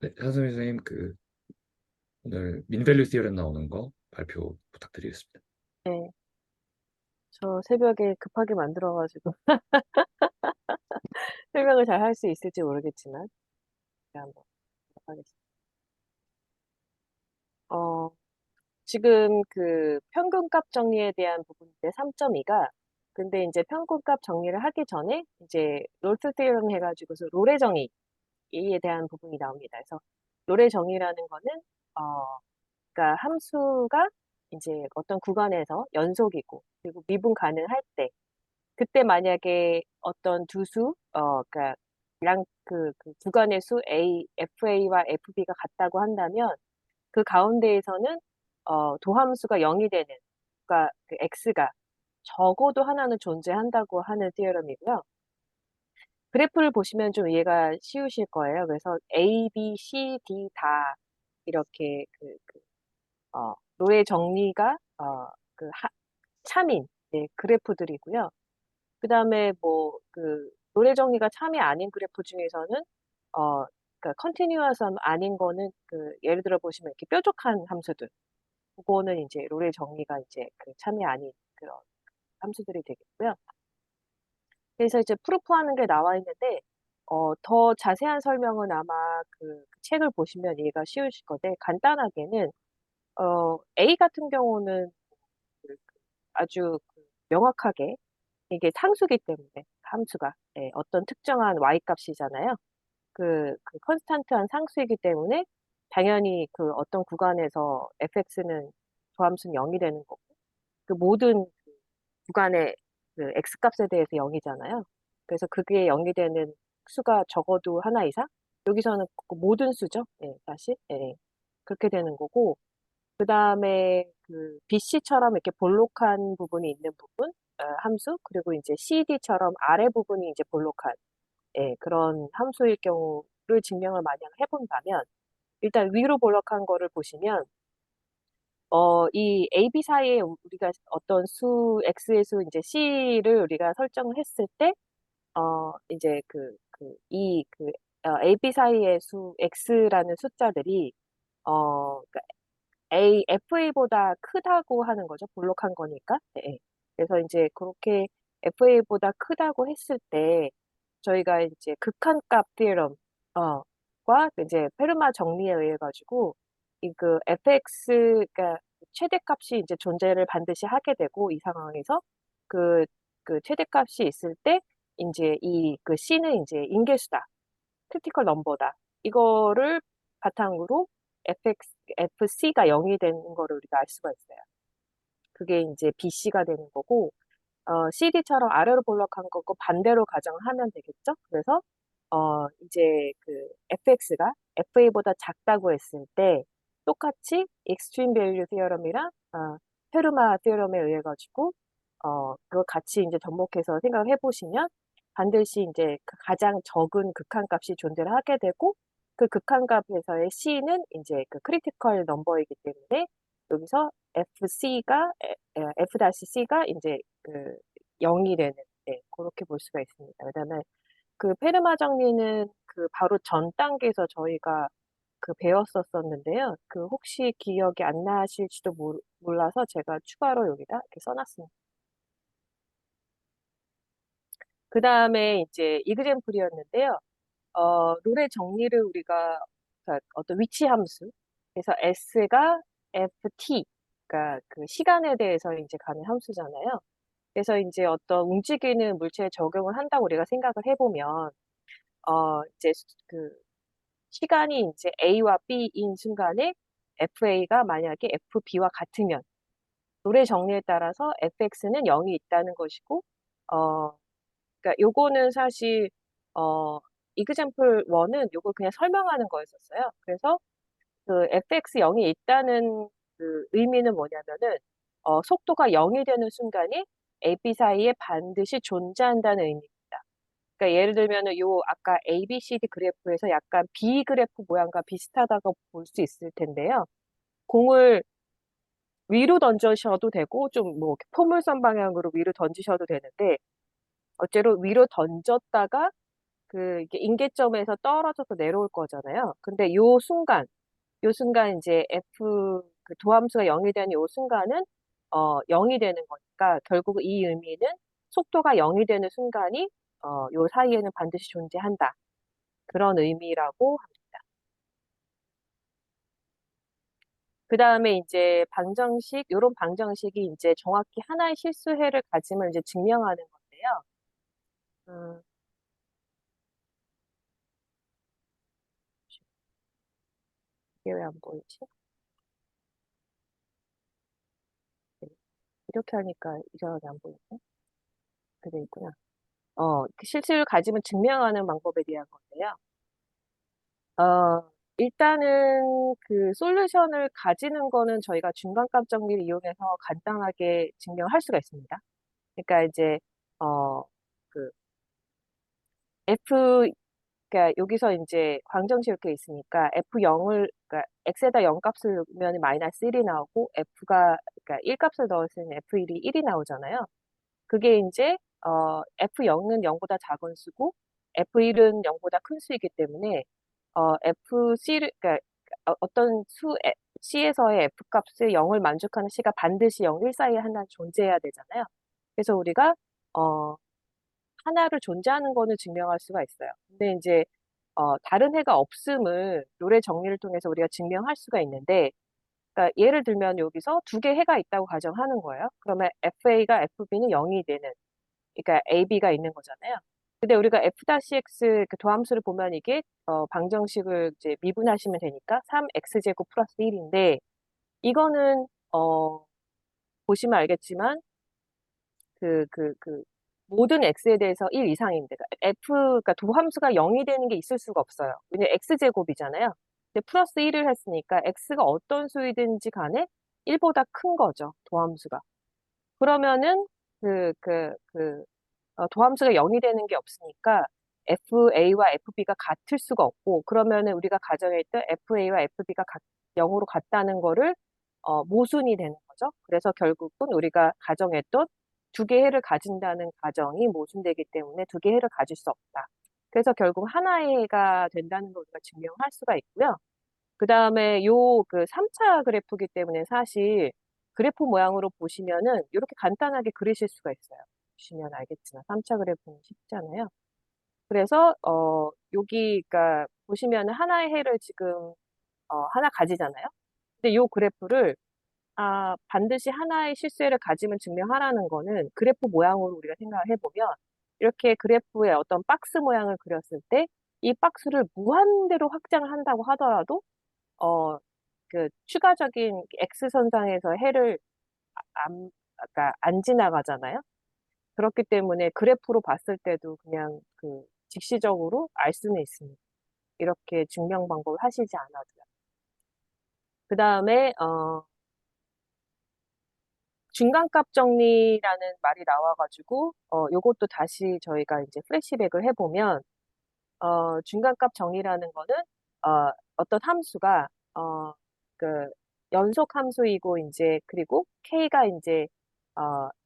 네, 한수민 선생님, 오늘 민밸류 티어럼 나오는 거 발표 부탁드리겠습니다. 네, 저 새벽에 급하게 만들어가지고 설명을 잘 할 수 있을지 모르겠지만 제가 한번 하겠습니다. 어, 지금 그 평균값 정리에 대한 부분인데 3.2가 근데 이제 평균값 정리를 하기 전에 이제 롤트 티어럼 해가지고서 롤의 정의에 대한 부분이 나옵니다. 그래서 롤의 정의라는 거는 그러니까 함수가 이제 어떤 구간에서 연속이고 그리고 미분 가능할 때 그때 만약에 어떤 두 수, 그러니까 그 구간의 수 FA와 FB가 같다고 한다면 그 가운데에서는 도함수가 0이 되는, 그러니까 그 X가 적어도 하나는 존재한다고 하는 티어럼이고요. 그래프를 보시면 좀 이해가 쉬우실 거예요. 그래서 A, B, C, D 다 이렇게 로의 정리가 참인 네, 그래프들이고요. 그 다음에 노래 정의가 참이 아닌 그래프 중에서는, 그러니까 컨티뉴어스 아닌 거는 예를 들어 보시면 이렇게 뾰족한 함수들. 그거는 이제 롤의 정의가 이제 참이 아닌 그런 함수들이 되겠고요. 그래서 이제 프루프하는 게 나와 있는데, 더 자세한 설명은 아마 그 책을 보시면 이해가 쉬우실 건데, 간단하게는, A 같은 경우는 그- 아주 명확하게 이게 상수기 때문에 함수가 어떤 특정한 y 값이잖아요. 그 컨스탄트한 상수이기 때문에 당연히 그 어떤 구간에서 fx는 조함수는 0이 되는 거고 그 모든 구간의 그 x 값에 대해서 0이잖아요. 그래서 그게 0이 되는 수가 적어도 하나 이상? 여기서는 그 모든 수죠. 네, 다시. 네, 그렇게 되는 거고 그 다음에 그 BC처럼 이렇게 볼록한 부분이 있는 부분, 함수, 그리고 이제 CD처럼 아래 부분이 이제 볼록한, 그런 함수일 경우를 증명을 만약 해본다면, 일단 위로 볼록한 거를 보시면, 이 AB 사이에 우리가 어떤 수, X의 수, 이제 C를 우리가 설정을 했을 때, 이제 AB 사이의 수, X라는 숫자들이, 그러니까 FA보다 크다고 하는 거죠. 볼록한 거니까. 네. 네. 그래서 이제 그렇게 FA보다 크다고 했을 때 저희가 이제 극한값 티어럼 과 이제 페르마 정리에 의해 가지고 이 그 fx 가 최대값이 이제 존재를 반드시 하게 되고 이 상황에서 그 최대값이 있을 때 이제 이 c는 이제 인계수다. 크리티컬 넘버다. 이거를 바탕으로 FC가 0이 되는 거를 우리가 알 수가 있어요. 그게 이제 BC가 되는 거고, CD처럼 아래로 볼록한 거고 반대로 가정하면 되겠죠? 그래서, 이제 FX가 FA보다 작다고 했을 때, 똑같이 익스트림 밸류 티어럼이랑, 페르마 티어럼에 의해 가지고, 그거 같이 이제 접목해서 생각해 보시면, 반드시 이제 그 가장 적은 극한값이 존재를 하게 되고, 그 극한값에서의 C는 이제 그 크리티컬 넘버이기 때문에, 여기서 F-C가 이제 0이 되는, 그렇게 볼 수가 있습니다. 그다음에 그 페르마 정리는 그 바로 전 단계에서 저희가 배웠었었는데요. 혹시 기억이 안 나실지도 몰라서 제가 추가로 여기다 이렇게 써놨습니다. 그 다음에 이제 이그젠플이었는데요. 롤의 정리를 우리가 그러니까 어떤 위치 함수, 그래서 S가 FT, 그러니까 그 시간에 대해서 이제 가는 함수잖아요. 그래서 이제 어떤 움직이는 물체에 적용을 한다고 우리가 생각을 해보면, 이제 시간이 이제 A와 B인 순간에 FA가 만약에 FB와 같으면, 롤의 정리에 따라서 FX는 0이 있다는 것이고, 그러니까 요거는 사실, 어, 이그젠플 1은 요걸 그냥 설명하는 거였었어요. 그래서 fx 0이 있다는 의미는 뭐냐면은, 속도가 0이 되는 순간에 AB 사이에 반드시 존재한다는 의미입니다. 그러니까 예를 들면은 아까 ABCD 그래프에서 약간 B 그래프 모양과 비슷하다고 볼 수 있을 텐데요. 공을 위로 던져셔도 되고, 좀 뭐, 포물선 방향으로 위로 던지셔도 되는데, 어째로 위로 던졌다가 이게 임계점에서 떨어져서 내려올 거잖아요. 근데 요 순간 이제 도함수가 0이 되는 요 순간은 0이 되는 거니까 결국 이 의미는 속도가 0이 되는 순간이 요 사이에는 반드시 존재한다. 그런 의미라고 합니다. 그 다음에 이제 요런 방정식이 이제 정확히 하나의 실수해를 가짐을 이제 증명하는 건데요. 음, 이게 왜 안 보이지? 네, 이렇게 하니까 이상하게 안 보이네. 그래 있구나. 그 실수를 가짐을 증명하는 방법에 대한 건데요. 일단은 그 솔루션을 가지는 거는 저희가 중간값 정리를 이용해서 간단하게 증명할 수가 있습니다. 그러니까 이제, 어, 그, F, 그러니까 여기서 이제 방정식 이렇게 있으니까 그러니까 X에다 0 값을 넣으면 마이너스 1이 나오고, 그러니까 1 값을 넣었으면 F1이 1이 나오잖아요. 그게 이제, F0은 0보다 작은 수고, F1은 0보다 큰 수이기 때문에, 그러니까 어떤 C에서의 F 값을 0을 만족하는 C가 반드시 0, 1 사이에 하나 존재해야 되잖아요. 그래서 우리가, 어, 하나를 존재하는 거는 증명할 수가 있어요. 근데 이제, 다른 해가 없음을 노래 정리를 통해서 우리가 증명할 수가 있는데, 그러니까 예를 들면 여기서 두 개 해가 있다고 가정하는 거예요. 그러면 FA가 FB는 0이 되는, 그러니까 AB가 있는 거잖아요. 근데 우리가 F-X 그 도함수를 보면 이게 방정식을 이제 미분하시면 되니까 3X제곱 플러스 1인데 이거는 보시면 알겠지만 그 모든 X에 대해서 1 이상입니다. 그러니까 도함수가 0이 되는 게 있을 수가 없어요. 왜냐면 X제곱이잖아요. 근데 플러스 1을 했으니까 X가 어떤 수이든지 간에 1보다 큰 거죠. 도함수가. 그러면은 도함수가 0이 되는 게 없으니까 FA와 FB가 같을 수가 없고 그러면은 우리가 가정했던 FA와 FB가 0으로 같다는 거를 모순이 되는 거죠. 그래서 결국은 우리가 가정했던 두 개의 해를 가진다는 가정이 모순되기 때문에 두 개의 해를 가질 수 없다. 그래서 결국 하나의 해가 된다는 걸 우리가 증명할 수가 있고요. 그 다음에 그 3차 그래프이기 때문에 사실 그래프 모양으로 보시면은 이렇게 간단하게 그리실 수가 있어요. 보시면 알겠지만 3차 그래프는 쉽잖아요. 그래서 그러니까 보시면은 하나의 해를 지금 하나 가지잖아요. 근데 요 그래프를 반드시 하나의 실수해를 가지면 증명하라는 거는 그래프 모양으로 우리가 생각을 해보면 이렇게 그래프의 어떤 박스 모양을 그렸을 때 이 박스를 무한대로 확장을 한다고 하더라도 어, 추가적인 X선상에서 해를 그러니까 안 지나가잖아요. 그렇기 때문에 그래프로 봤을 때도 그냥 직시적으로 알 수는 있습니다. 이렇게 증명 방법을 하시지 않아도요. 그 다음에, 중간값 정리라는 말이 나와가지고, 요것도 다시 저희가 이제 플래시백을 해보면, 중간값 정리라는 거는 어떤 함수가 그 연속 함수이고 이제 그리고 k가 이제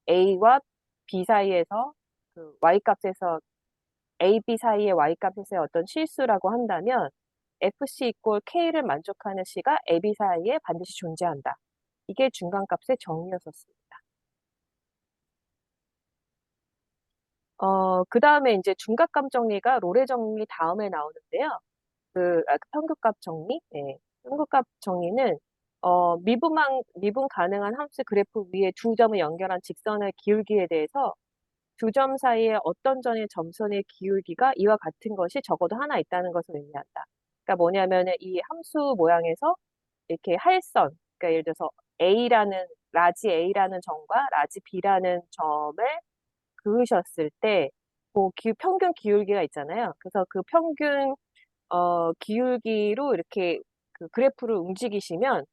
a와 b 사이에서 y 값에서 a, b 사이의 y 값에서의 어떤 실수라고 한다면 fc 이꼴 k를 만족하는 c가 a, b 사이에 반드시 존재한다. 이게 중간값의 정의였었습니다. 그 다음에 이제 중간값 정리가 롤의 정리 다음에 나오는데요. 평균값 정리? 네. 평균값 정리는, 미분 가능한 함수 그래프 위에 두 점을 연결한 직선의 기울기에 대해서 두 점 사이에 어떤 점의 점선의 기울기가 이와 같은 것이 적어도 하나 있다는 것을 의미한다. 그러니까 뭐냐면은 이 함수 모양에서 이렇게 할선, 그러니까 예를 들어서 라지 A라는 점과 라지 B라는 점을 그으셨을 때, 평균 기울기가 있잖아요. 그래서 그 평균 기울기로 이렇게 그 그래프를 움직이시면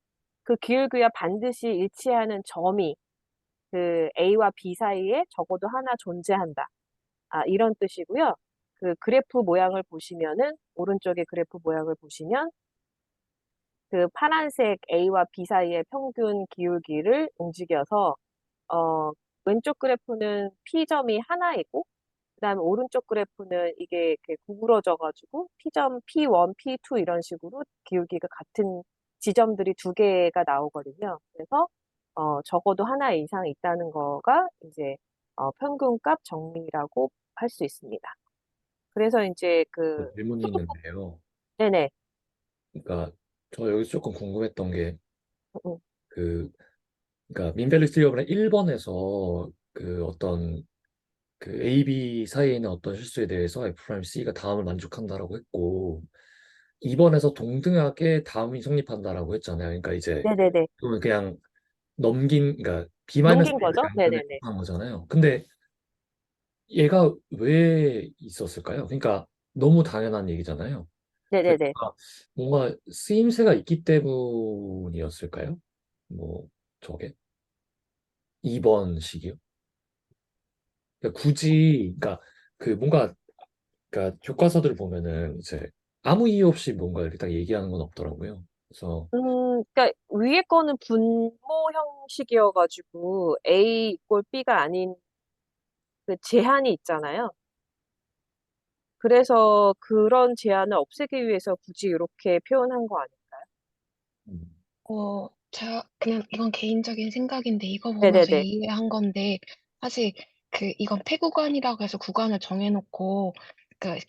그 기울기와 반드시 일치하는 점이 그 A와 B 사이에 적어도 하나 존재한다. 이런 뜻이고요. 그 그래프 모양을 보시면은, 오른쪽에 그래프 모양을 보시면 그 파란색 A와 B 사이의 평균 기울기를 움직여서, 어, 왼쪽 그래프는 P점이 하나이고, 그다음에 오른쪽 그래프는 이게 이렇게 구부러져가지고 P점 P1, P2 이런 식으로 기울기가 같은 지점들이 두 개가 나오거든요. 그래서 적어도 하나 이상 있다는 거가 이제 평균값 정리라고 할 수 있습니다. 그래서 이제 질문이 있는데요. 네네. 그러니까 저 여기서 조금 궁금했던 게 음, 음. 그, 그러니까 민벨리 스티어블의 1번에서 그 어떤 그 A, B 사이에 있는 어떤 실수에 대해서 F'C가 다음을 만족한다라고 했고 2번에서 동등하게 다음이 성립한다라고 했잖아요. 그러니까 이제 네네네. 그러면 그냥 그러니까 넘긴 거죠? B-A의 양변에 네네네. 속한 거잖아요. 근데 얘가 왜 있었을까요? 그러니까 너무 당연한 얘기잖아요. 네네네. 그러니까 뭔가 쓰임새가 있기 때문이었을까요? 뭐 저게 2번식이요? 그러니까 굳이 그러니까 그 뭔가 그러니까 교과서들을 보면은 이제 아무 이유 없이 뭔가 이렇게 딱 얘기하는 건 없더라고요. 그래서 그러니까 위에 거는 분모 형식이어가지고 A 이꼴 B가 아닌 그 제한이 있잖아요. 그래서 그런 제한을 없애기 위해서 굳이 이렇게 표현한 거 아닐까요? 음, 제가 그냥 이건 개인적인 생각인데 이거 보면서 네네네. 이해한 건데 사실 이건 폐구간이라고 해서 구간을 정해놓고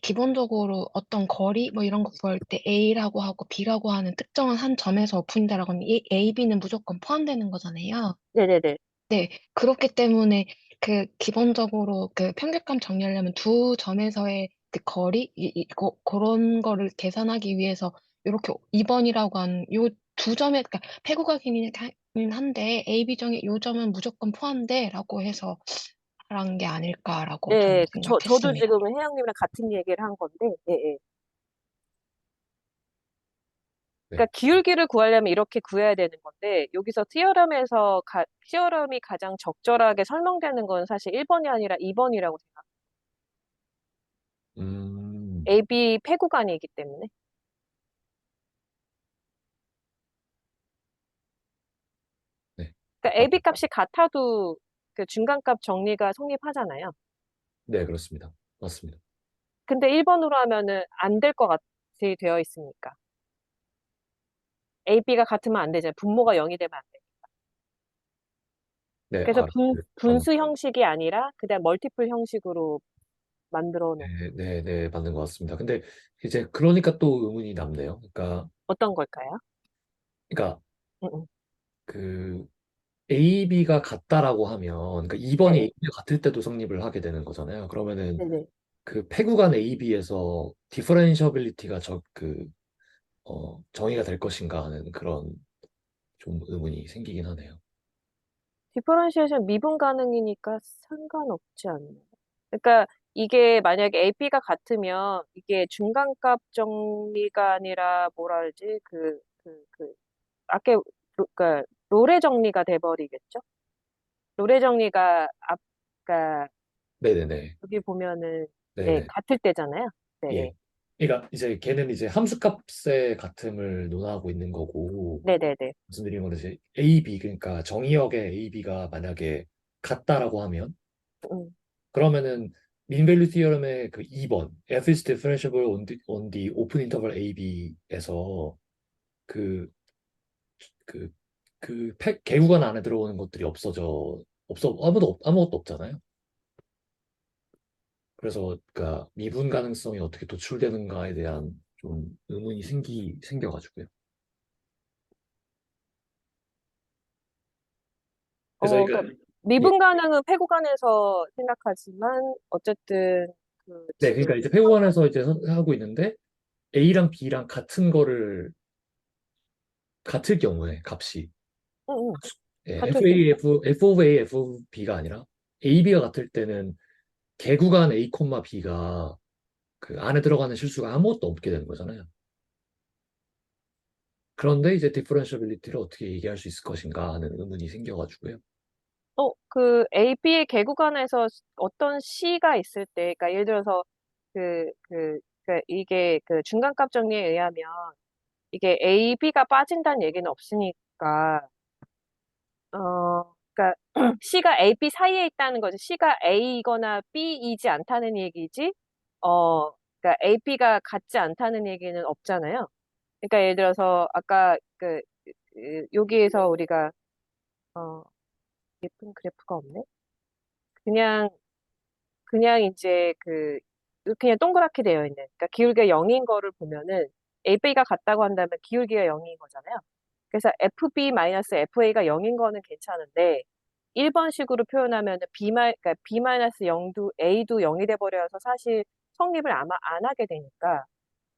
기본적으로 어떤 거리 뭐 이런 거 구할 때 A라고 하고 B라고 하는 특정한 한 점에서 오픈이다라고 하면 이 A, B는 무조건 포함되는 거잖아요. 네네네. 네. 그렇기 때문에 기본적으로 평균값 정리하려면 두 점에서의 거리 고런 거를 계산하기 위해서 요렇게 2 번이라고 하는 요 두 점에 패구각이긴 한데 A, B 중에 요 점은 무조건 포함돼라고 해서 말한 게 아닐까라고 저는 네, 저도 생각했습니다. 지금 혜영님이랑 같은 얘기를 한 건데, 예, 예. 네. 그러니까 기울기를 구하려면 이렇게 구해야 되는 건데, 여기서 티어럼이 가장 적절하게 설명되는 건 사실 1번이 아니라 2번이라고 생각해요. 음, AB 폐구간이기 때문에. 네. 그러니까 AB 값이 같아도 그 중간값 정리가 성립하잖아요. 네, 그렇습니다. 맞습니다. 근데 1번으로 하면은 안 될 것 같이 되어 있으니까. AB가 같으면 안 되잖아요. 분모가 0이 되면 안 돼. 네, 그래서 맞는, 분수 형식이 아니라 그냥 멀티플 형식으로 만들어 놓은 네, 네, 네, 맞는 것 같습니다. 근데 이제 그러니까 또 의문이 남네요. 어떤 걸까요? 그러니까 응, 응. 그 A, B가 같다라고 하면, 그러니까 2번이 네, A, B가 같을 때도 성립을 하게 되는 거잖아요. 그러면은 네네. 그 패구간 A, B에서 디퍼런셔빌리티가 정의가 될 것인가 하는 그런 좀 의문이 생기긴 하네요. 디퍼런시에이션 미분 가능이니까 상관없지 않나요? 그러니까 이게 만약에 AP가 같으면 이게 중간값 정리가 아니라 뭐라 그러지? 아까 그러니까 롤의 정리가 돼버리겠죠? 롤의 정리가 그러니까 네네네. 여기 보면은 네, 네네. 같을 때잖아요. 네, 예. 그러니까 이제 걔는 이제 함수값의 같음을 논하고 있는 거고, 네, 네, 네. 말씀드린 건 이제 A, B, 그러니까 정의역의 A, B가 만약에 같다라고 하면, 음. 그러면은 민밸류 티어럼의 그 2번 F is differentiable on the open interval A, B에서 그, 개구간 안에 들어오는 것들이 아무것도 없잖아요. 그래서 그러니까 미분 가능성이 어떻게 도출되는가에 대한 좀 의문이 생겨가지고요. 그래서 그러니까 이거 예, 미분 가능은 패구간에서 생각하지만 어쨌든 네, 그러니까 지금 이제 회원에서 이제 하고 있는데 A랑 B랑 같은 거를 같을 경우에 값이 응, 응, 예, 같을 때. F of A, F of B가 아니라 A, B가 같을 때는 개구간 A, B가 그 안에 들어가는 실수가 아무것도 없게 되는 거잖아요. 그런데 이제 디퍼런셔빌리티를 어떻게 얘기할 수 있을 것인가 하는 의문이 생겨가지고요. 그 AB의 개구간에서 어떤 C가 있을 때, 그러니까 예를 들어서 이게 그 중간값 정리에 의하면 이게 AB가 빠진다는 얘기는 없으니까, 그러니까 C가 A, B 사이에 있다는 거지. C가 A이거나 B이지 않다는 얘기지. 그러니까 A, B가 같지 않다는 얘기는 없잖아요. 그러니까 예를 들어서 아까 여기에서 우리가 어, 예쁜 그래프가 없네. 그냥 그냥 이제 그냥 동그랗게 되어 있는. 그러니까 기울기가 0인 거를 보면은 A, B가 같다고 한다면 기울기가 0인 거잖아요. 그래서 FB-FA가 0인 거는 괜찮은데 1번식으로 표현하면 그러니까 B-0도 A도 0이 돼 버려서 사실 성립을 아마 안 하게 되니까.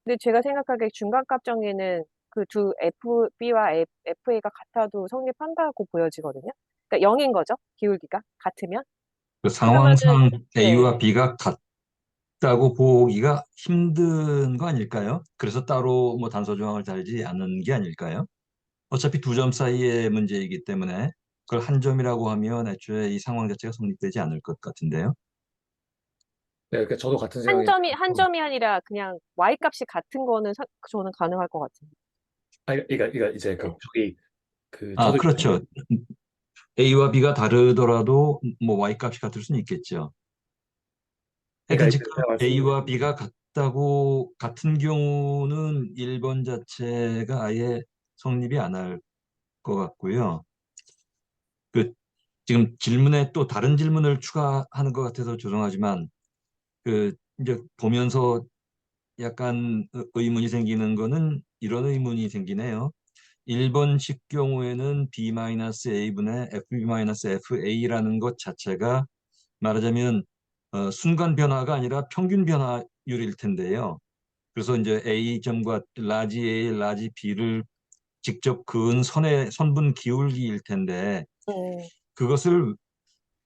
근데 제가 생각하기에 중간값 정의는 그 두 FB와 FA가 같아도 성립한다고 보여지거든요. 그러니까 0인 거죠. 기울기가 같으면. 그 그러면은 상황상 네. A와 B가 같다고 보기가 힘든 거 아닐까요? 그래서 따로 뭐 단서 조항을 달지 않는 게 아닐까요? 어차피 두 점 사이의 문제이기 때문에 그걸 한 점이라고 하면 애초에 이 상황 자체가 성립되지 않을 것 같은데요. 네, 그러니까 저도 같은 한 생각인데, 점이 한 점이 아니라 그냥 y 값이 같은 거는 저는 가능할 것 같아요. 그러니까 이제 네. 아, 저도 그렇죠. A와 B가 다르더라도 뭐 Y 값이 같을 수는 있겠죠. 하여튼 그러니까 이제 지금 제가 말씀 A와 B가 같은 경우는 1번 자체가 아예 성립이 안 할 것 같고요. 그 지금 질문에 또 다른 질문을 추가하는 것 같아서 죄송하지만 그 이제 보면서 약간 의문이 생기는 거는 이런 의문이 생기네요. 1번식 경우에는 B-A분의 FB-FA라는 것 자체가 말하자면 순간 변화가 아니라 평균 변화율일 텐데요. 그래서 이제 A점과 라지 A, 라지 B를 직접 그은 선분 기울기일 텐데 음, 그것을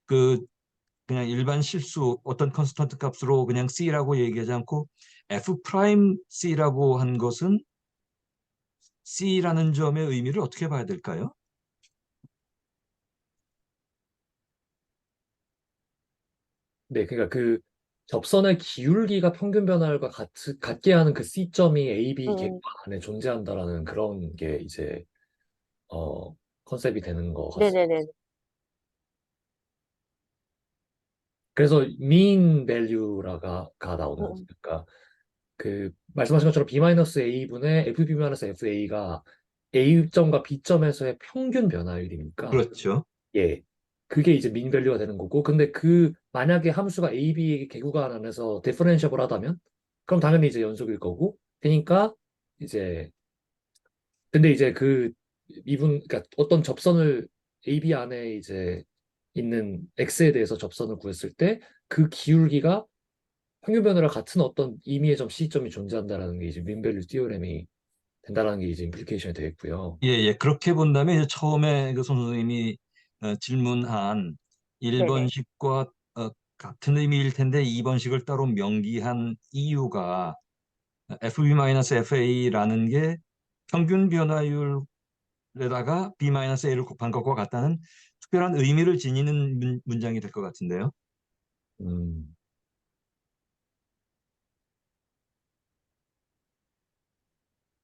그 그냥 일반 실수 어떤 컨스턴트 값으로 그냥 C라고 얘기하지 않고 F 프라임 C라고 한 것은 C라는 점의 의미를 어떻게 봐야 될까요? 네, 그러니까 그 접선의 기울기가 평균 변화율과 같게 하는 그 C점이 AB 객관 음, 안에 존재한다라는 그런 게 이제 컨셉이 되는 것 같습니다. 네네네. 그래서 mean value가 나오는 거죠. 음, 그러니까 그 말씀하신 것처럼 B-A분의 FB-FA가 A점과 B점에서의 평균 변화율이니까 그렇죠. 예. 그게 이제 민 밸류가 되는 거고, 근데 만약에 함수가 A, B 개구간 안에서 디퍼런시able 하다면, 그럼 당연히 이제 연속일 거고, 그러니까 이제, 근데 이제 그러니까 어떤 접선을 A, B 안에 이제 있는 X에 대해서 접선을 구했을 때, 그 기울기가 평균 변화랑 같은 어떤 임의의 점 C점이 존재한다라는 게 이제 민 밸류 티오렘이 된다라는 게 이제 임플리케이션이 되겠고요. 예, 예. 그렇게 본다면 이제 처음에 그 선생님이 질문한 네네. 1번식과 같은 의미일 텐데 2번식을 따로 명기한 이유가 FB-FA라는 게 평균 변화율에다가 B-A를 곱한 것과 같다는 특별한 의미를 지니는 문장이 될 것 같은데요. 음.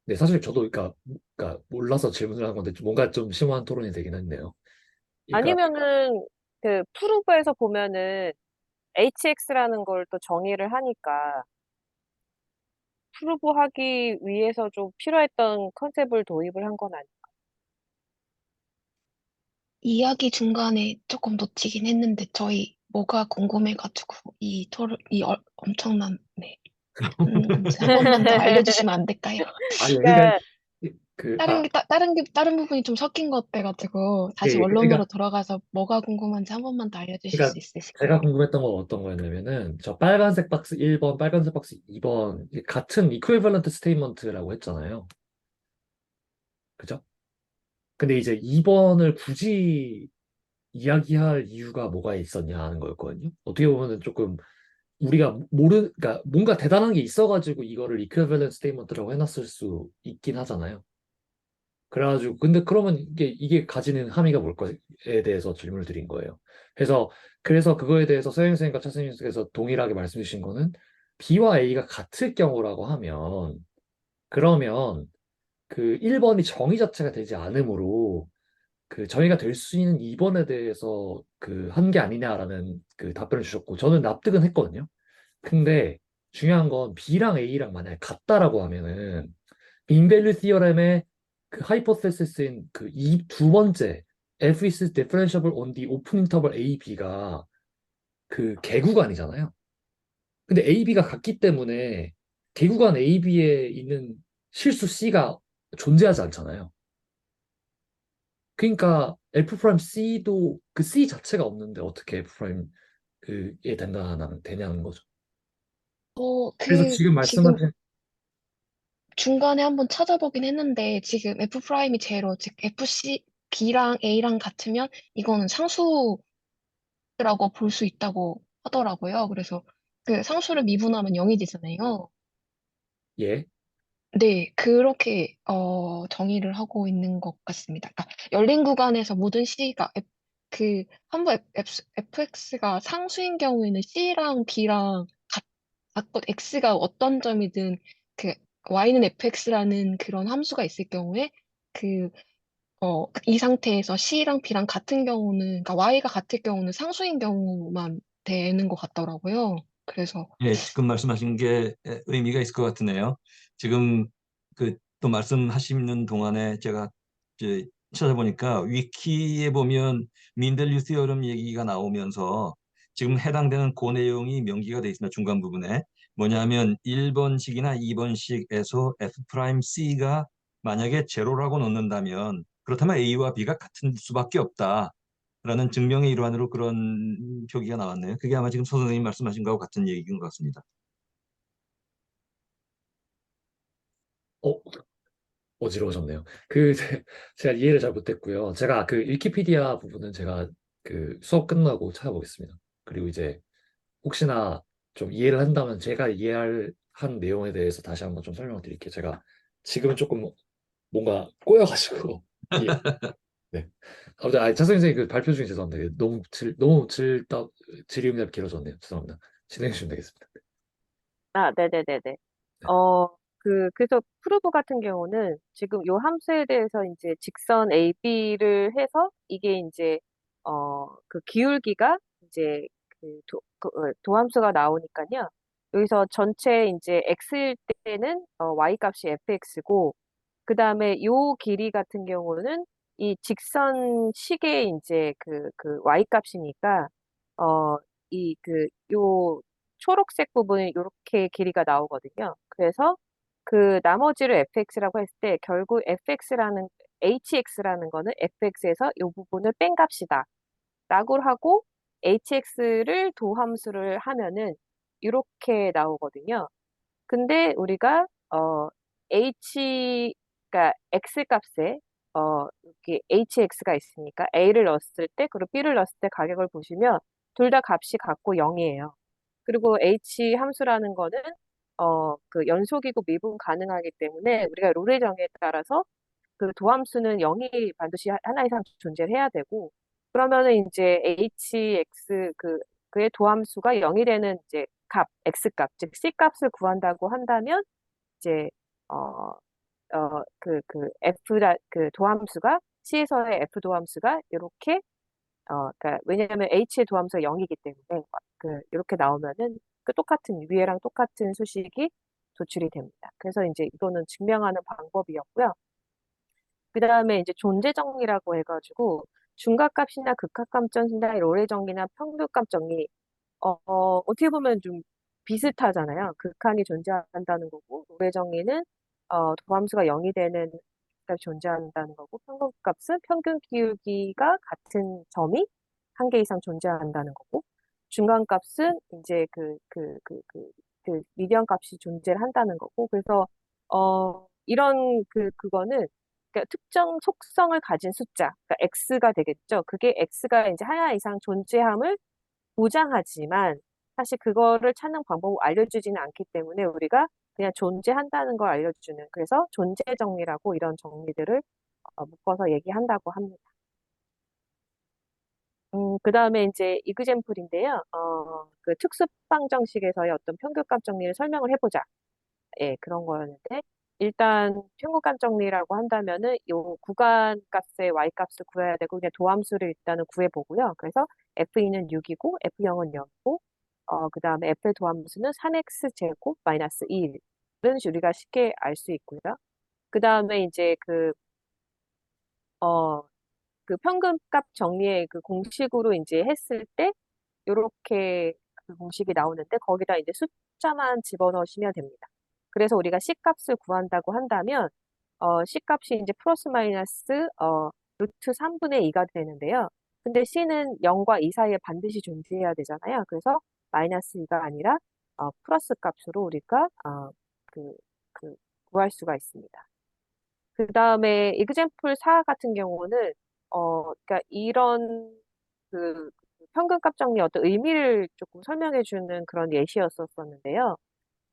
네, 사실 저도 그러니까 몰라서 질문을 한 건데 뭔가 좀 심오한 토론이 되긴 했네요. 그러니까 아니면은 프루브에서 보면은 HX라는 걸 또 정의를 하니까 프루브하기 위해서 좀 필요했던 컨셉을 도입을 한 건 아니에요. 이야기 중간에 조금 놓치긴 했는데 저희 뭐가 궁금해가지고 엄청난 네. 한 번만 더 알려주시면 안 될까요? 아니 그러니까 그러니까 그 아, 다른 부분이 좀 섞인 것 같아가지고 다시 예, 원론으로 돌아가서 뭐가 궁금한지 한 번만 더 알려주실 수 그러니까 있으실까요? 제가 궁금했던 건 어떤 거였냐면은 저 빨간색 박스 1번, 빨간색 박스 2번 같은 이퀄리런트 스테이트먼트라고 했잖아요. 그죠? 근데 이제 2번을 굳이 이야기할 이유가 뭐가 있었냐 하는 거였거든요. 어떻게 보면은 조금 우리가 그러니까 뭔가 대단한 게 있어가지고 이거를 이퀄리런트 스테이트먼트라고 해놨을 수 있긴 하잖아요. 그래가지고 근데 그러면 이게 가지는 함의가 뭘까에 대해서 질문을 드린 거예요. 그래서 그거에 대해서 서영 선생님과 차 선생님께서 동일하게 말씀 주신 거는 B와 A가 같을 경우라고 하면 그러면 그 1번이 정의 자체가 되지 않으므로 그 저희가 될 수 있는 2번에 대해서 그 한 게 아니냐라는 그 답변을 주셨고 저는 납득은 했거든요. 근데 중요한 건 B랑 A랑 만약에 같다라고 하면은 빈밸류 시어렘의 그 하이포테시스인 그 이 두 번째 F is differentiable on the open interval A, B가 그 개구간이잖아요. 근데 A, B가 같기 때문에 개구간 A, B에 있는 실수 C가 존재하지 않잖아요. 그러니까 F 프라임 C도 그 C 자체가 없는데 어떻게 F 프라임 그에 되냐는 거죠. 그래서 지금 지금 말씀하신 중간에 한번 찾아보긴 했는데, 지금 F'이 제로, 즉 FC, B랑 A랑 같으면 이거는 상수라고 볼 수 있다고 하더라고요. 그래서 그 상수를 미분하면 0이 되잖아요. 예, 네, 그렇게 정의를 하고 있는 것 같습니다. 그러니까 열린 구간에서 모든 C가 한번 fx가 상수인 경우에는 C랑 B랑 같고 x가 어떤 점이든 그 y는 fx라는 그런 함수가 있을 경우에 그 이 상태에서 C랑 B랑 같은 경우는, 그러니까 y가 같을 경우는 상수인 경우만 되는 것 같더라고요. 그래서 예, 지금 말씀하신 게 의미가 있을 것 같으네요. 지금 그 또 말씀하시는 동안에 제가 이제 찾아보니까 위키에 보면 민델류 시어럼 얘기가 나오면서 지금 해당되는 그 내용이 명기가 돼 있습니다. 중간 부분에 뭐냐면 1번식이나 2번식에서 F'C가 만약에 제로라고 놓는다면 그렇다면 A와 B가 같은 수밖에 없다. 라는 증명의 일환으로 그런 표기가 나왔네요. 그게 아마 지금 서 선생님 말씀하신 거하고 같은 얘기인 것 같습니다. 어, 어지러워졌네요. 제가 이해를 잘 못했고요. 제가 그 위키피디아 부분은 제가 그 수업 끝나고 찾아보겠습니다. 그리고 이제 혹시나 좀 이해를 한다면 제가 이해할 한 내용에 대해서 다시 한번 좀 설명을 드릴게요. 제가 지금은 조금 뭔가 꼬여가지고 예, 네. 아무튼 차승 선생님 그 발표 중에 죄송합니다. 질의응답이 길어졌네요. 죄송합니다. 진행해 주시면 되겠습니다. 아, 네네네네. 네. 그래서 프로브 같은 경우는 지금 요 함수에 대해서 이제 직선 AB를 해서 이게 이제, 그 기울기가 이제 도함수가 나오니까요. 여기서 전체 이제 X일 때는 Y 값이 fx고, 그 다음에 요 길이 같은 경우는 이 직선식의 이제 그 Y 값이니까, 요 초록색 부분이 이렇게 길이가 나오거든요. 그래서 그 나머지를 fx라고 했을 때 결국 hx라는 거는 fx에서 이 부분을 뺀 값이다. 라고 하고 hx를 도함수를 하면은 이렇게 나오거든요. 근데 우리가 h 그러니까 x 값에 이렇게 hx가 있으니까 a를 넣었을 때 그리고 b를 넣었을 때 가격을 보시면 둘 다 값이 같고 0이에요. 그리고 h 함수라는 거는 그 연속이고 미분 가능하기 때문에 우리가 룰의 정의에 따라서 그 도함수는 0이 반드시 하나 이상 존재를 해야 되고, 그러면은 이제 hx 그의 도함수가 0이 되는 이제 x 값, 즉 c 값을 구한다고 한다면 이제 어 그 도함수가 c에서의 f 도함수가 이렇게 그러니까 왜냐하면 h의 도함수가 0이기 때문에 이렇게 나오면은 그 똑같은 위에랑 똑같은 수식이 도출이 됩니다. 그래서 이제 이거는 증명하는 방법이었고요. 그 다음에 이제 존재 정리라고 해가지고 중각값이나 극합값 정리나 로레 정리나 평균값 정리, 어떻게 보면 좀 비슷하잖아요. 극한이 존재한다는 거고 로레 정리는 도함수가 0이 되는 값이 존재한다는 거고, 평균값은 평균 기울기가 같은 점이 한 개 이상 존재한다는 거고, 중간값은 이제 미디언 값이 존재를 한다는 거고, 그래서 이런 그거는 그러니까 특정 속성을 가진 숫자, 그러니까 x가 되겠죠. 그게 x가 이제 하나 이상 존재함을 보장하지만 사실 그거를 찾는 방법을 알려주지는 않기 때문에 우리가 그냥 존재한다는 걸 알려주는, 그래서 존재 정리라고 이런 정리들을 묶어서 얘기한다고 합니다. 그 다음에 이제 이그젠플인데요. 그 특수방정식에서의 어떤 평균값 정리를 설명을 해보자. 예, 그런 거였는데, 일단 평균값 정리라고 한다면은 요 구간 값의 y 값을 구해야 되고 그냥 도함수를 일단은 구해 보고요. 그래서 f2는 6이고 f0은 0이고 그다음에 f의 도함수는 3x 제곱 마이너스 1은 우리가 쉽게 알 수 있고요. 그다음에 이제 어, 그 평균값 정리의 그 공식으로 이제 했을 때 요렇게 그 공식이 나오는데 거기다 이제 숫자만 집어넣으시면 됩니다. 그래서 우리가 C값을 구한다고 한다면 C값이 이제 플러스 마이너스 루트 3분의 2가 되는데요. 근데 C는 0과 2 사이에 반드시 존재해야 되잖아요. 그래서 마이너스 2가 아니라 플러스 값으로 우리가 그, 그 구할 수가 있습니다. 그 다음에 example 4 같은 경우는 그러니까 이런 그 평균값 정리 어떤 의미를 조금 설명해 주는 그런 예시였었는데요.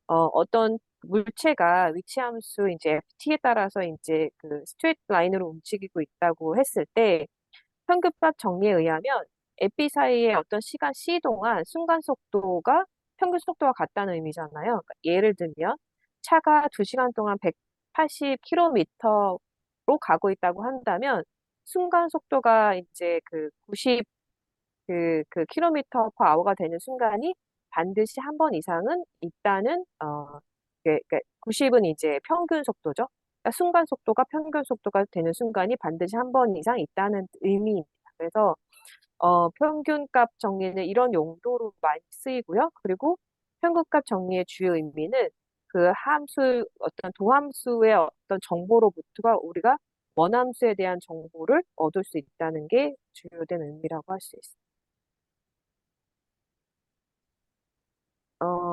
어떤 물체가 위치함수 이제 ft에 따라서 이제 그 스트레이트 라인으로 움직이고 있다고 했을 때 평균값 정리에 의하면 에피 사이의 어떤 시간 c 동안 순간 속도가 평균 속도와 같다는 의미잖아요. 그러니까 예를 들면 차가 2시간 동안 180km로 가고 있다고 한다면 순간 속도가 이제 그 90, 그 킬로미터 퍼 아워가 되는 순간이 반드시 한 번 이상은 있다는 90은 이제 평균 속도죠. 그러니까 순간 속도가 평균 속도가 되는 순간이 반드시 한 번 이상 있다는 의미입니다. 그래서 평균값 정리는 이런 용도로 많이 쓰이고요. 그리고 평균값 정리의 주요 의미는 그 함수, 어떤 도함수의 어떤 정보로부터 우리가 원함수에 대한 정보를 얻을 수 있다는 게 주요된 의미라고 할 수 있습니다.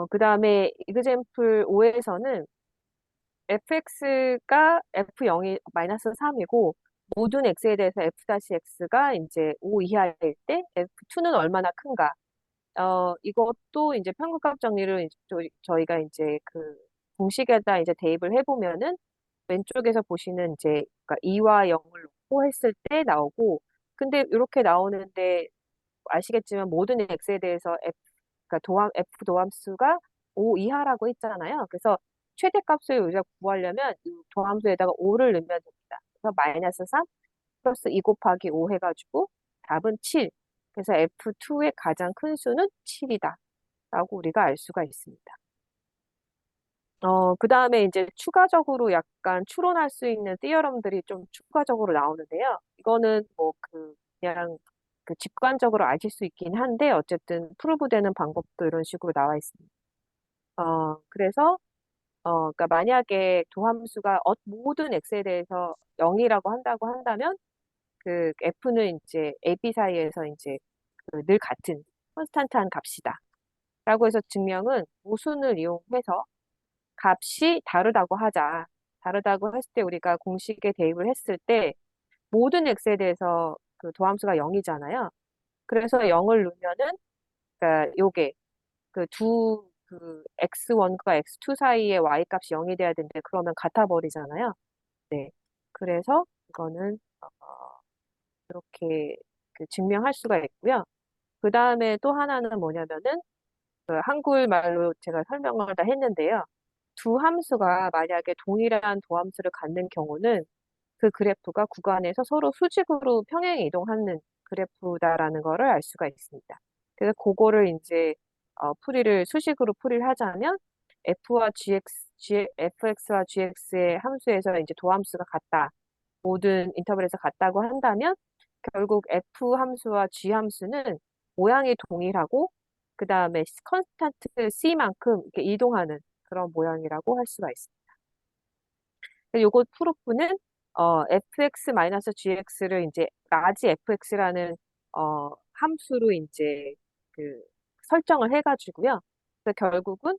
그 다음에 example 5에서는 fx가 f0이 마이너스 3이고 모든 x에 대해서 f-x가 이제 5 이하일 때 f2는 얼마나 큰가. 이것도 이제 평균값 정리를 이제 저희가 이제 그 공식에다 이제 대입을 해보면은 왼쪽에서 보시는 이제 그러니까 2와 0을 놓고 했을 때 나오고 근데 이렇게 나오는데 아시겠지만 모든 x에 대해서 그러니까 f 도함수가 5 이하라고 했잖아요. 그래서 최대값을 우리가 구하려면 이 도함수에다가 5를 넣으면 됩니다. 그래서 마이너스 3 플러스 2 곱하기 5 해가지고 답은 7. 그래서 F2의 가장 큰 수는 7이다. 라고 우리가 알 수가 있습니다. 그 다음에 이제 추가적으로 약간 추론할 수 있는 띠어럼들이 좀 추가적으로 나오는데요. 이거는 뭐 그냥 그 직관적으로 아실 수 있긴 한데 어쨌든 프루브되는 방법도 이런 식으로 나와 있습니다. 그래서 그러니까 만약에 도함수가 모든 x에 대해서 0이라고 한다고 한다면 그 f는 이제 ab 사이에서 이제 그늘 같은 콘스탄트한 값이다. 라고 해서 증명은 모순을 이용해서 값이 다르다고 하자. 다르다고 했을 때 우리가 공식에 대입을 했을 때 모든 x에 대해서 그 도함수가 0이잖아요. 그래서 0을 넣으면은 그러니까 요게 그 x1과 x2 사이의 y 값이 0이 돼야 되는데 그러면 같아 버리잖아요. 네. 그래서 이거는 이렇게 그 증명할 수가 있고요. 그 다음에 또 하나는 뭐냐면은 그 한국말로 제가 설명을 다 했는데요. 두 함수가 만약에 동일한 도함수를 갖는 경우는 그 그래프가 구간에서 서로 수직으로 평행 이동하는 그래프다라는 거를 알 수가 있습니다. 그래서 그거를 이제 수식으로 풀이를 하자면 fx와 gx의 함수에서 이제 도함수가 같다. 모든 인터벌에서 같다고 한다면 결국 f 함수와 g 함수는 모양이 동일하고 그 다음에 컨스탄트 c만큼 이렇게 이동하는 그런 모양이라고 할 수가 있습니다. 요거 프루프는 fx-gx를 이제 라지 fx라는 함수로 이제 그 설정을 해가지고요. 그래서 결국은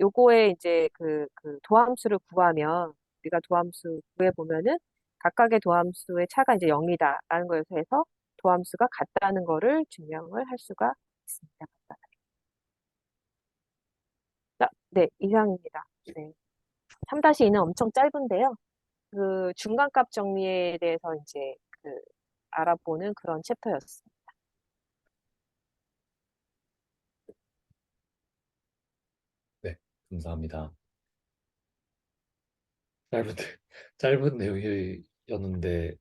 요거에 이제 그 도함수를 구하면 우리가 도함수 구해 보면은 각각의 도함수의 차가 이제 0이다라는 거에서 해서 도함수가 같다는 거를 증명을 할 수가 있습니다. 자, 네, 이상입니다. 네. 3-2는 엄청 짧은데요. 그 중간값 정리에 대해서 이제 그 알아보는 그런 챕터였습니다. 네, 감사합니다. 짧은 짧은 내용이었는데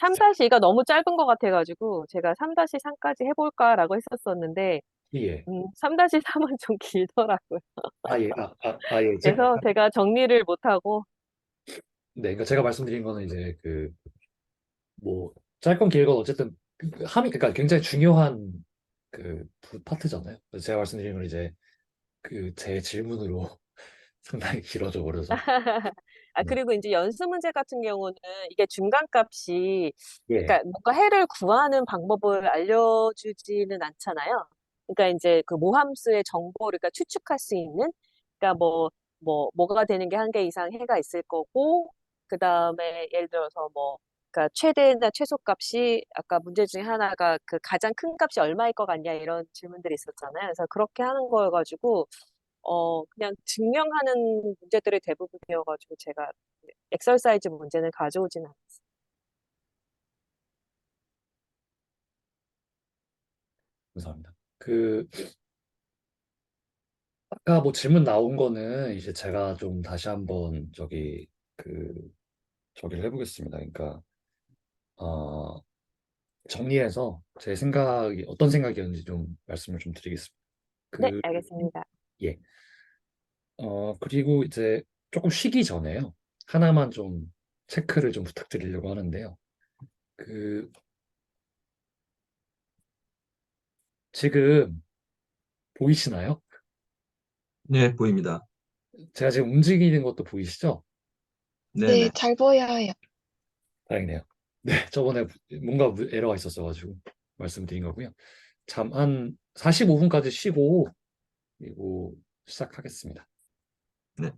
3-2가 너무 짧은 것 같아가지고 제가 3-3까지 해볼까라고 했었었는데 예. 3-3은 좀 길더라고요. 예. 그래서 제가 정리를 못하고 네, 그러니까 제가 말씀드린 거는 이제 그 뭐 짧건 길건 어쨌든 함이 그러니까 굉장히 중요한 그 파트잖아요. 그래서 제가 말씀드린 건 이제 그 제 질문으로 상당히 길어져 버려서 네. 그리고 이제 연수 문제 같은 경우는 이게 중간값이 예. 그러니까 뭔가 해를 구하는 방법을 알려주지는 않잖아요. 그러니까 이제 그 모함수의 정보를 그러니까 추측할 수 있는 그러니까 뭐가 되는 게 한 개 이상 해가 있을 거고 그다음에 예를 들어서 뭐 그러니까 최대나 최소값이 아까 문제 중에 하나가 그 가장 큰 값이 얼마일 것 같냐 이런 질문들이 있었잖아요. 그래서 그렇게 하는 거여가지고 그냥 증명하는 문제들이 대부분이어가지고 제가 엑설사이즈 문제는 가져오진 않았어요. 감사합니다. 그 아까 뭐 질문 나온 거는 이제 제가 좀 다시 한번 그 저기를 해보겠습니다. 그러니까 어, 정리해서 제 생각이 어떤 생각이었는지 좀 말씀을 좀 드리겠습니다. 네, 그 알겠습니다. 예. 그리고 이제 조금 쉬기 전에요. 하나만 좀 체크를 좀 부탁드리려고 하는데요. 그 지금 보이시나요? 네, 보입니다. 제가 지금 움직이는 것도 보이시죠? 네, 네네. 잘 보여요. 다행이네요. 네, 저번에 뭔가 에러가 있었어가지고 말씀드린 거고요. 잠 한 45분까지 쉬고 그리고 시작하겠습니다. 네.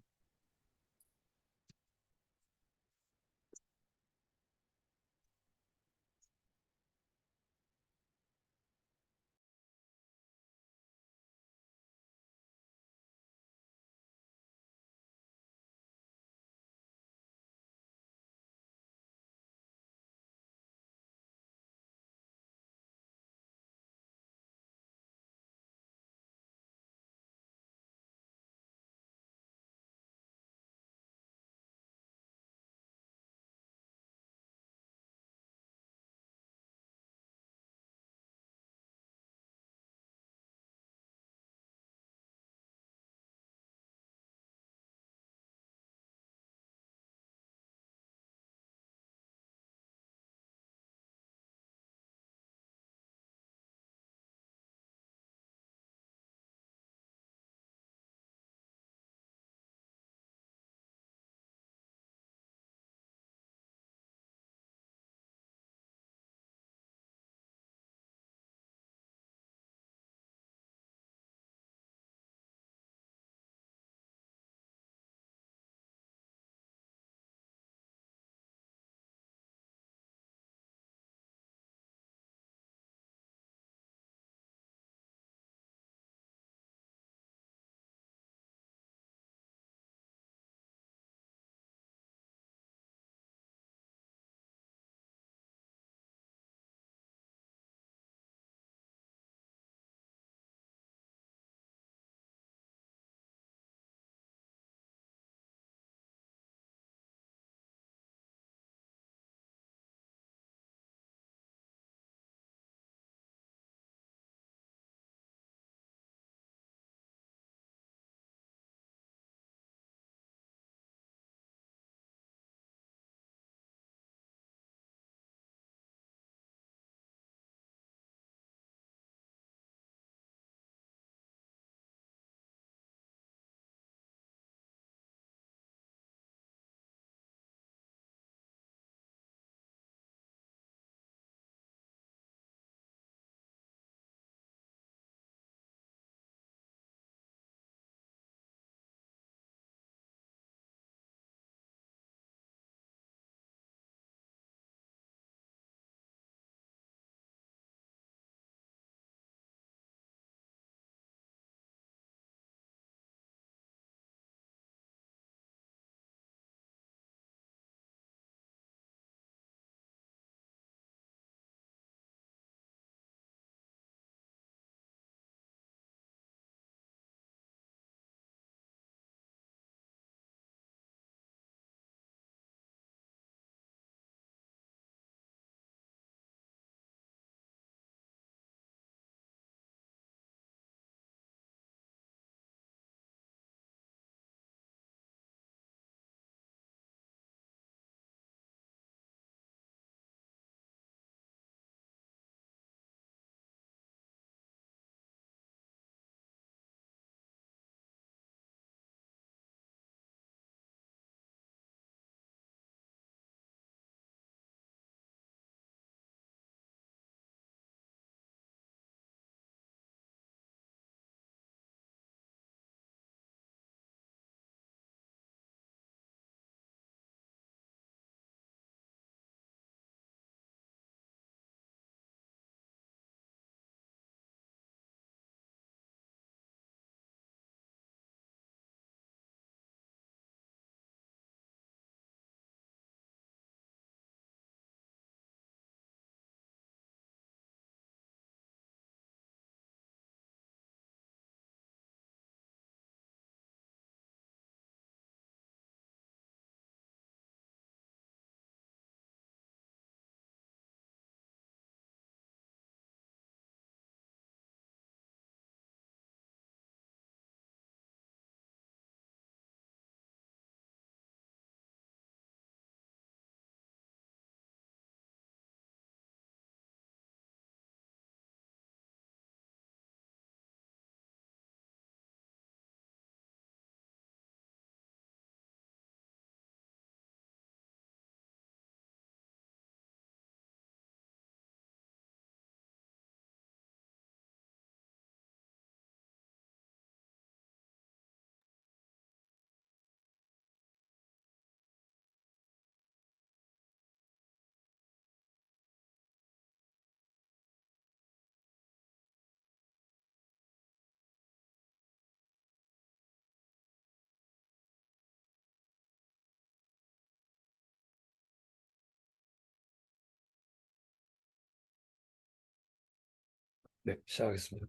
네, 시작하겠습니다.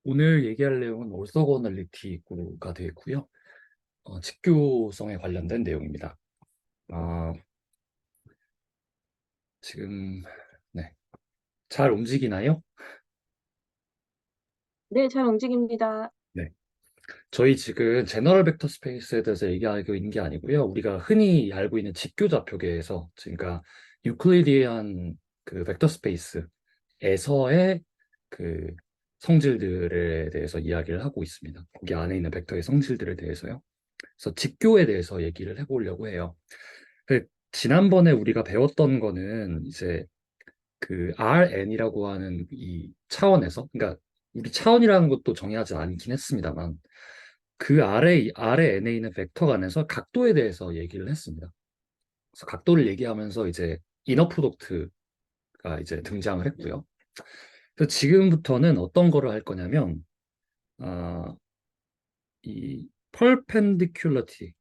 오늘 얘기할 내용은 orthogonality가 되겠고요. 직교성에 관련된 내용입니다. 아, 지금 네, 잘 움직이나요? 네, 잘 움직입니다. 네. 저희 지금 제너럴 벡터 스페이스에 대해서 얘기하고 있는 게 아니고요. 우리가 흔히 알고 있는 직교좌표계에서, 그러니까 유클리디안 그 벡터 스페이스에서의 그 성질들에 대해서 이야기를 하고 있습니다. 거기 안에 있는 벡터의 성질들에 대해서요. 그래서 직교에 대해서 얘기를 해보려고 해요. 지난번에 우리가 배웠던 거는 이제 그 Rn이라고 하는 이 차원에서, 그러니까 우리 차원이라는 것도 정의하지 않긴 했습니다만, 그 아래 n에 있는 벡터 간에서 각도에 대해서 얘기를 했습니다. 그래서 각도를 얘기하면서 이제 이너 프로덕트가 이제 등장을 했고요. 그래서 지금부터는 어떤 거를 할 거냐면, 아, 이 perpendicularity,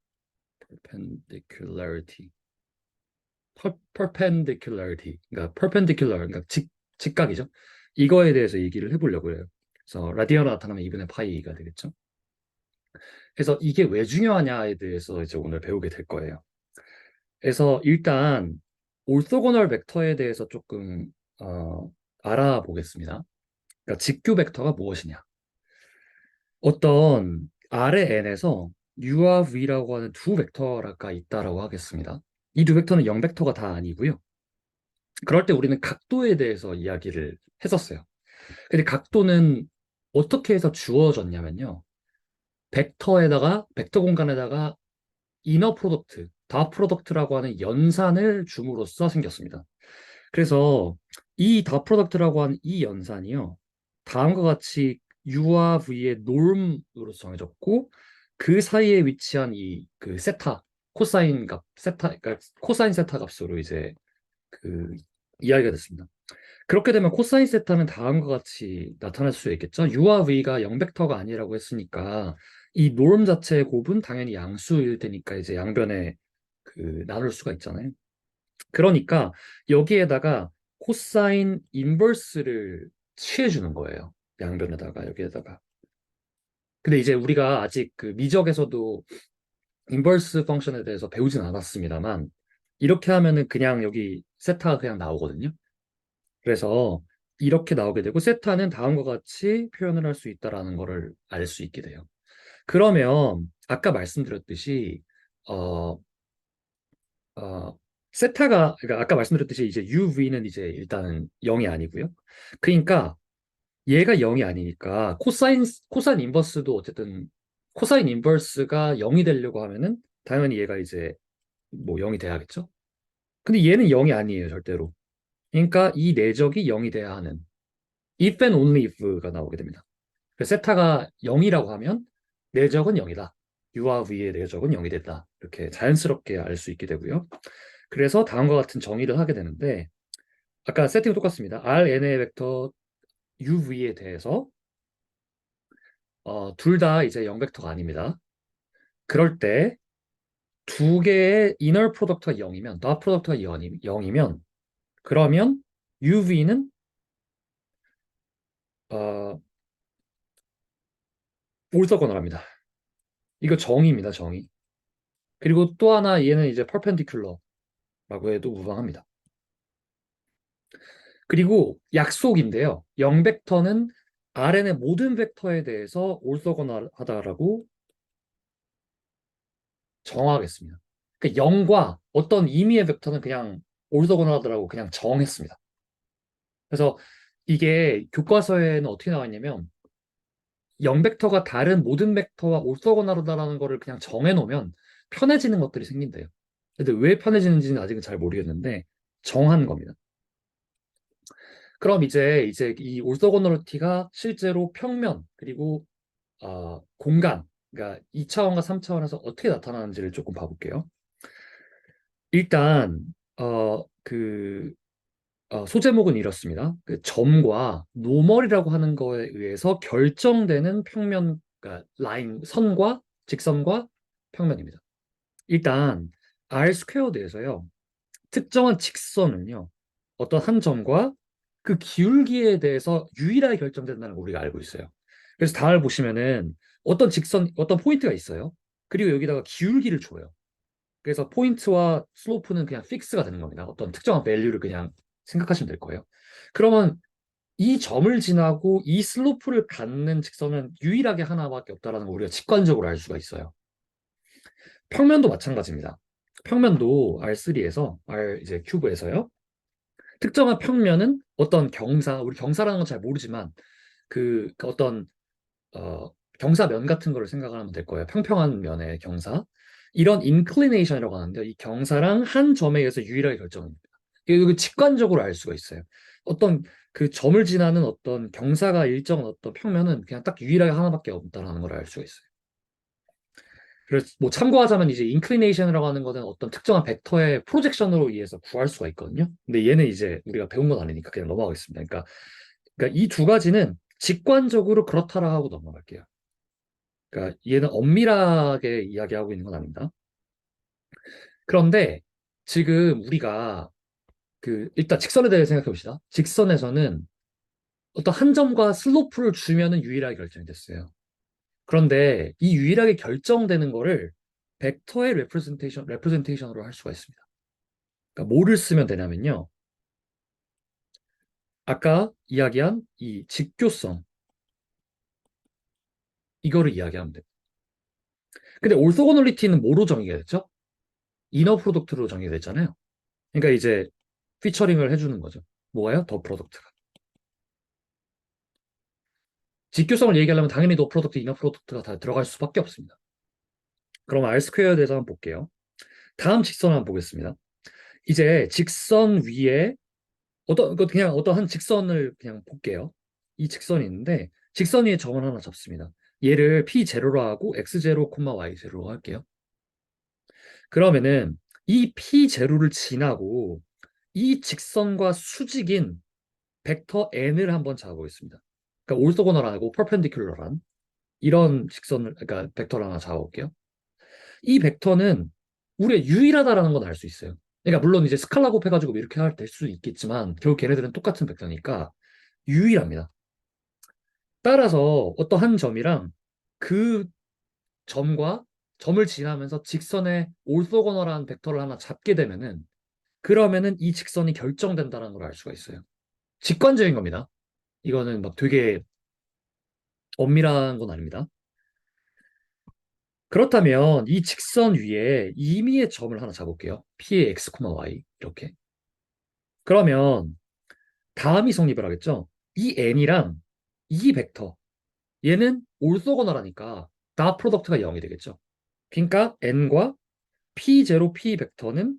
그러니까 perpendicular, 그러니까 직각이죠. 이거에 대해서 얘기를 해보려고 해요. 그래서 라디언으로 나타나면 2분의 파이가 되겠죠. 그래서 이게 왜 중요하냐에 대해서 이제 오늘 배우게 될 거예요. 그래서 일단 올소고널 벡터에 대해서 조금 알아보겠습니다. 그러니까 직교 벡터가 무엇이냐? 어떤 R의 n에서 U와 V라고 하는 두 벡터가 있다라고 하겠습니다. 이 두 벡터는 0벡터가 다 아니고요. 그럴 때 우리는 각도에 대해서 이야기를 했었어요. 근데 각도는 어떻게 해서 주어졌냐면요. 벡터 공간에다가 이너 프로덕트, 다 프로덕트라고 하는 연산을 줌으로써 생겼습니다. 그래서 이 다 프로덕트라고 하는 이 연산이요. 다음과 같이 U와 V의 norm으로 정해졌고 그 사이에 위치한 이 그 세타, 코사인 값, 그러니까 코사인 세타 값으로 이제 그 이야기가 됐습니다. 그렇게 되면 코사인 세타는 다음과 같이 나타날 수 있겠죠. U와 V가 0벡터가 아니라고 했으니까 이 norm 자체의 곱은 당연히 양수일 테니까 이제 양변에 그 나눌 수가 있잖아요. 그러니까 여기에다가 코사인 인버스를 취해주는 거예요. 양변에다가 여기에다가. 근데 이제 우리가 아직 그 미적에서도 인버스 펑션에 대해서 배우진 않았습니다만 이렇게 하면은 그냥 여기 세타가 그냥 나오거든요. 그래서 이렇게 나오게 되고 세타는 다음과 같이 표현을 할 수 있다라는 거를 알 수 있게 돼요. 그러면 아까 말씀드렸듯이 어, 세타가 그러니까 아까 말씀드렸듯이 이제 UV는 이제 일단은 0이 아니고요. 그러니까 얘가 0이 아니니까 코사인 인버스도 어쨌든 코사인 인버스가 0이 되려고 하면은 당연히 얘가 이제 뭐 0이 돼야겠죠. 근데 얘는 0이 아니에요, 절대로. 그러니까 이 내적이 0이 돼야 하는 if and only if가 나오게 됩니다. 그래서 세타가 0이라고 하면 내적은 0이다. U와 V의 내적은 0이 됐다. 이렇게 자연스럽게 알 수 있게 되고요. 그래서 다음과 같은 정의를 하게 되는데 아까 세팅은 똑같습니다. Rn의 벡터 UV에 대해서 둘 다 이제 0벡터가 아닙니다. 그럴 때 두 개의 이너 프로덕트가 0이면 더 프로덕트가 0이면 그러면 UV는 올서건널합니다. 이거 정의입니다, 정의. 그리고 또 하나 얘는 이제 perpendicular라고 해도 무방합니다. 그리고 약속인데요. 0벡터는 Rn의 모든 벡터에 대해서 올서건널하다라고 정하겠습니다. 그러니까 0과 어떤 임의의 벡터는 그냥 올서건널하다라고 그냥 정했습니다. 그래서 이게 교과서에는 어떻게 나와 있냐면 0벡터가 다른 모든 벡터와 올서건널하다라는 거를 그냥 정해놓으면 편해지는 것들이 생긴대요. 근데 왜 편해지는지는 아직은 잘 모르겠는데 정한 겁니다. 그럼 이제 이 올서건널티가 실제로 평면 그리고 공간, 그러니까 2차원과 3차원에서 어떻게 나타나는지를 조금 봐볼게요. 일단 소제목은 이렇습니다. 그 점과 노멀이라고 하는 거에 의해서 결정되는 평면, 그러니까 라인, 직선과 평면입니다. 일단 R 스퀘어드에서요. 특정한 직선은요, 어떤 한 점과 그 기울기에 대해서 유일하게 결정된다는 걸 우리가 알고 있어요. 그래서 다음을 보시면은 어떤 직선, 어떤 포인트가 있어요. 그리고 여기다가 기울기를 줘요. 그래서 포인트와 슬로프는 그냥 픽스가 되는 겁니다. 어떤 특정한 밸류를 그냥 생각하시면 될 거예요. 그러면 이 점을 지나고 이 슬로프를 갖는 직선은 유일하게 하나밖에 없다는 걸 우리가 직관적으로 알 수가 있어요. 평면도 마찬가지입니다. 평면도 R3에서 R 이제 큐브에서요. 특정한 평면은 어떤 경사, 우리 경사라는 건 잘 모르지만 그 어떤 경사면 같은 거를 생각하면 될 거예요. 평평한 면의 경사. 이런 인클리네이션이라고 하는데 이 경사랑 한 점에 의해서 유일하게 결정됩니다. 이거 직관적으로 알 수가 있어요. 어떤 그 점을 지나는 어떤 경사가 일정한 어떤 평면은 그냥 딱 유일하게 하나밖에 없다는 걸 알 수가 있어요. 그래서 뭐 참고하자면 이제 인클리네이션이라고 하는 거는 어떤 특정한 벡터의 프로젝션으로 의해서 구할 수가 있거든요. 근데 얘는 이제 우리가 배운 건 아니니까 그냥 넘어가겠습니다. 그러니까 이 두 가지는 직관적으로 그렇다라 하고 넘어갈게요. 그러니까 얘는 엄밀하게 이야기하고 있는 건 아닙니다. 그런데 지금 우리가 그 일단 직선에 대해 생각해 봅시다. 직선에서는 어떤 한 점과 슬로프를 주면은 유일하게 결정이 됐어요. 그런데 이 유일하게 결정되는 거를 벡터의 레프레젠테이션으로 할 수가 있습니다. 그러니까 뭐를 쓰면 되냐면요. 아까 이야기한 이 직교성 이거를 이야기하면 돼요. 근데 올소고널리티는 뭐로 정의가 됐죠? 이너 프로덕트로 정의가 됐잖아요. 그러니까 이제 피처링을 해주는 거죠. 뭐가요? 더 프로덕트가. 직교성을 얘기하려면 당연히 더 프로덕트, 이너 프로덕트가 다 들어갈 수밖에 없습니다. 그럼 R 스퀘어에 대해서 한번 볼게요. 다음 직선 한번 보겠습니다. 이제 직선 위에 그냥 어떤 한 직선을 그냥 볼게요. 이 직선이 있는데 직선 위에 점을 하나 잡습니다. 얘를 P0로 하고 X0, Y0로 할게요. 그러면은 이 P0를 지나고 이 직선과 수직인 벡터 n을 한번 잡아보겠습니다. 그러니까 올소고널하고 퍼펜디큘러란 이런 직선을 그러니까 벡터를 하나 잡아볼게요. 이 벡터는 우리가 유일하다라는 건 알 수 있어요. 그러니까 물론 이제 스칼라 곱해가지고 이렇게 될 수 있겠지만 결국 걔네들은 똑같은 벡터니까 유일합니다. 따라서 어떤 한 점이랑 그 점과 점을 지나면서 직선의 올소고널한 벡터를 하나 잡게 되면은 그러면은 이 직선이 결정된다는 걸 알 수가 있어요. 직관적인 겁니다. 이거는 막 되게 엄밀한 건 아닙니다. 그렇다면 이 직선 위에 임의의 점을 하나 잡을게요. P의 X, Y 이렇게. 그러면 다음이 성립을 하겠죠. 이 n이랑 이 벡터 얘는 올소거너라니까 다 프로덕트가 0이 되겠죠. 그러니까 n과 p0 p 벡터는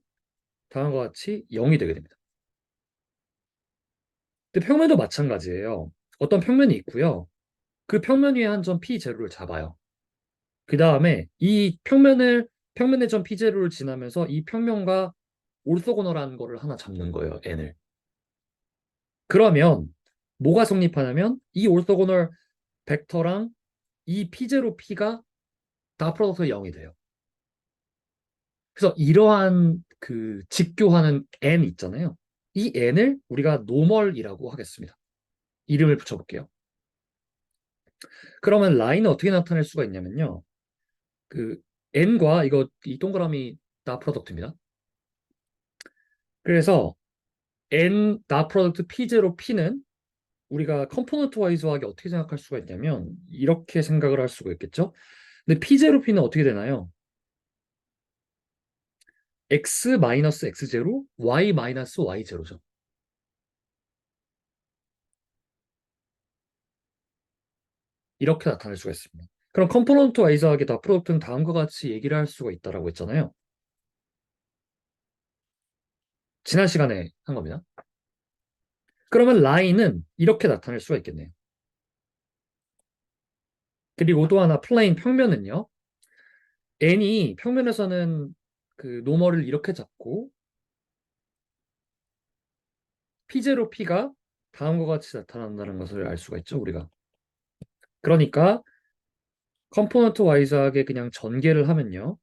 다음과 같이 0이 되게 됩니다. 근데 평면도 마찬가지예요. 어떤 평면이 있고요. 그 평면 위에 한 점 p0를 잡아요. 그 다음에 이 평면의 점 p0를 지나면서 이 평면과 올소고너라는 거를 하나 잡는 거예요, n을. 그러면 뭐가 성립하냐면 이 올소고널 벡터랑 이 p0 p가 다 프로덕트 0이 돼요. 그래서 이러한 그 직교하는 n 있잖아요. 이 n을 우리가 노멀이라고 하겠습니다. 이름을 붙여볼게요. 그러면 라인은 어떻게 나타낼 수가 있냐면요. 그 n과 이 동그라미 다 프로덕트입니다. 그래서 n 다 프로덕트 p0 p는 우리가 컴포넌트 와이즈하게 어떻게 생각할 수가 있냐면 이렇게 생각을 할 수가 있겠죠. 근데 p0 p는 어떻게 되나요? x 마이너스 x0, y 마이너스 y0죠. 이렇게 나타낼 수가 있습니다. 그럼 컴포넌트 와이즈하게 다 프로덕트는 다음과 같이 얘기를 할 수가 있다라고 했잖아요. 지난 시간에 한 겁니다. 그러면 라인은 이렇게 나타낼 수가 있겠네요. 그리고 또 하나 플레인 평면은요. n이 평면에서는 그 노멀을 이렇게 잡고 p0 p가 다음과 같이 나타난다는 것을 알 수가 있죠, 우리가. 그러니까 컴포넌트 와이즈하게 그냥 전개를 하면요.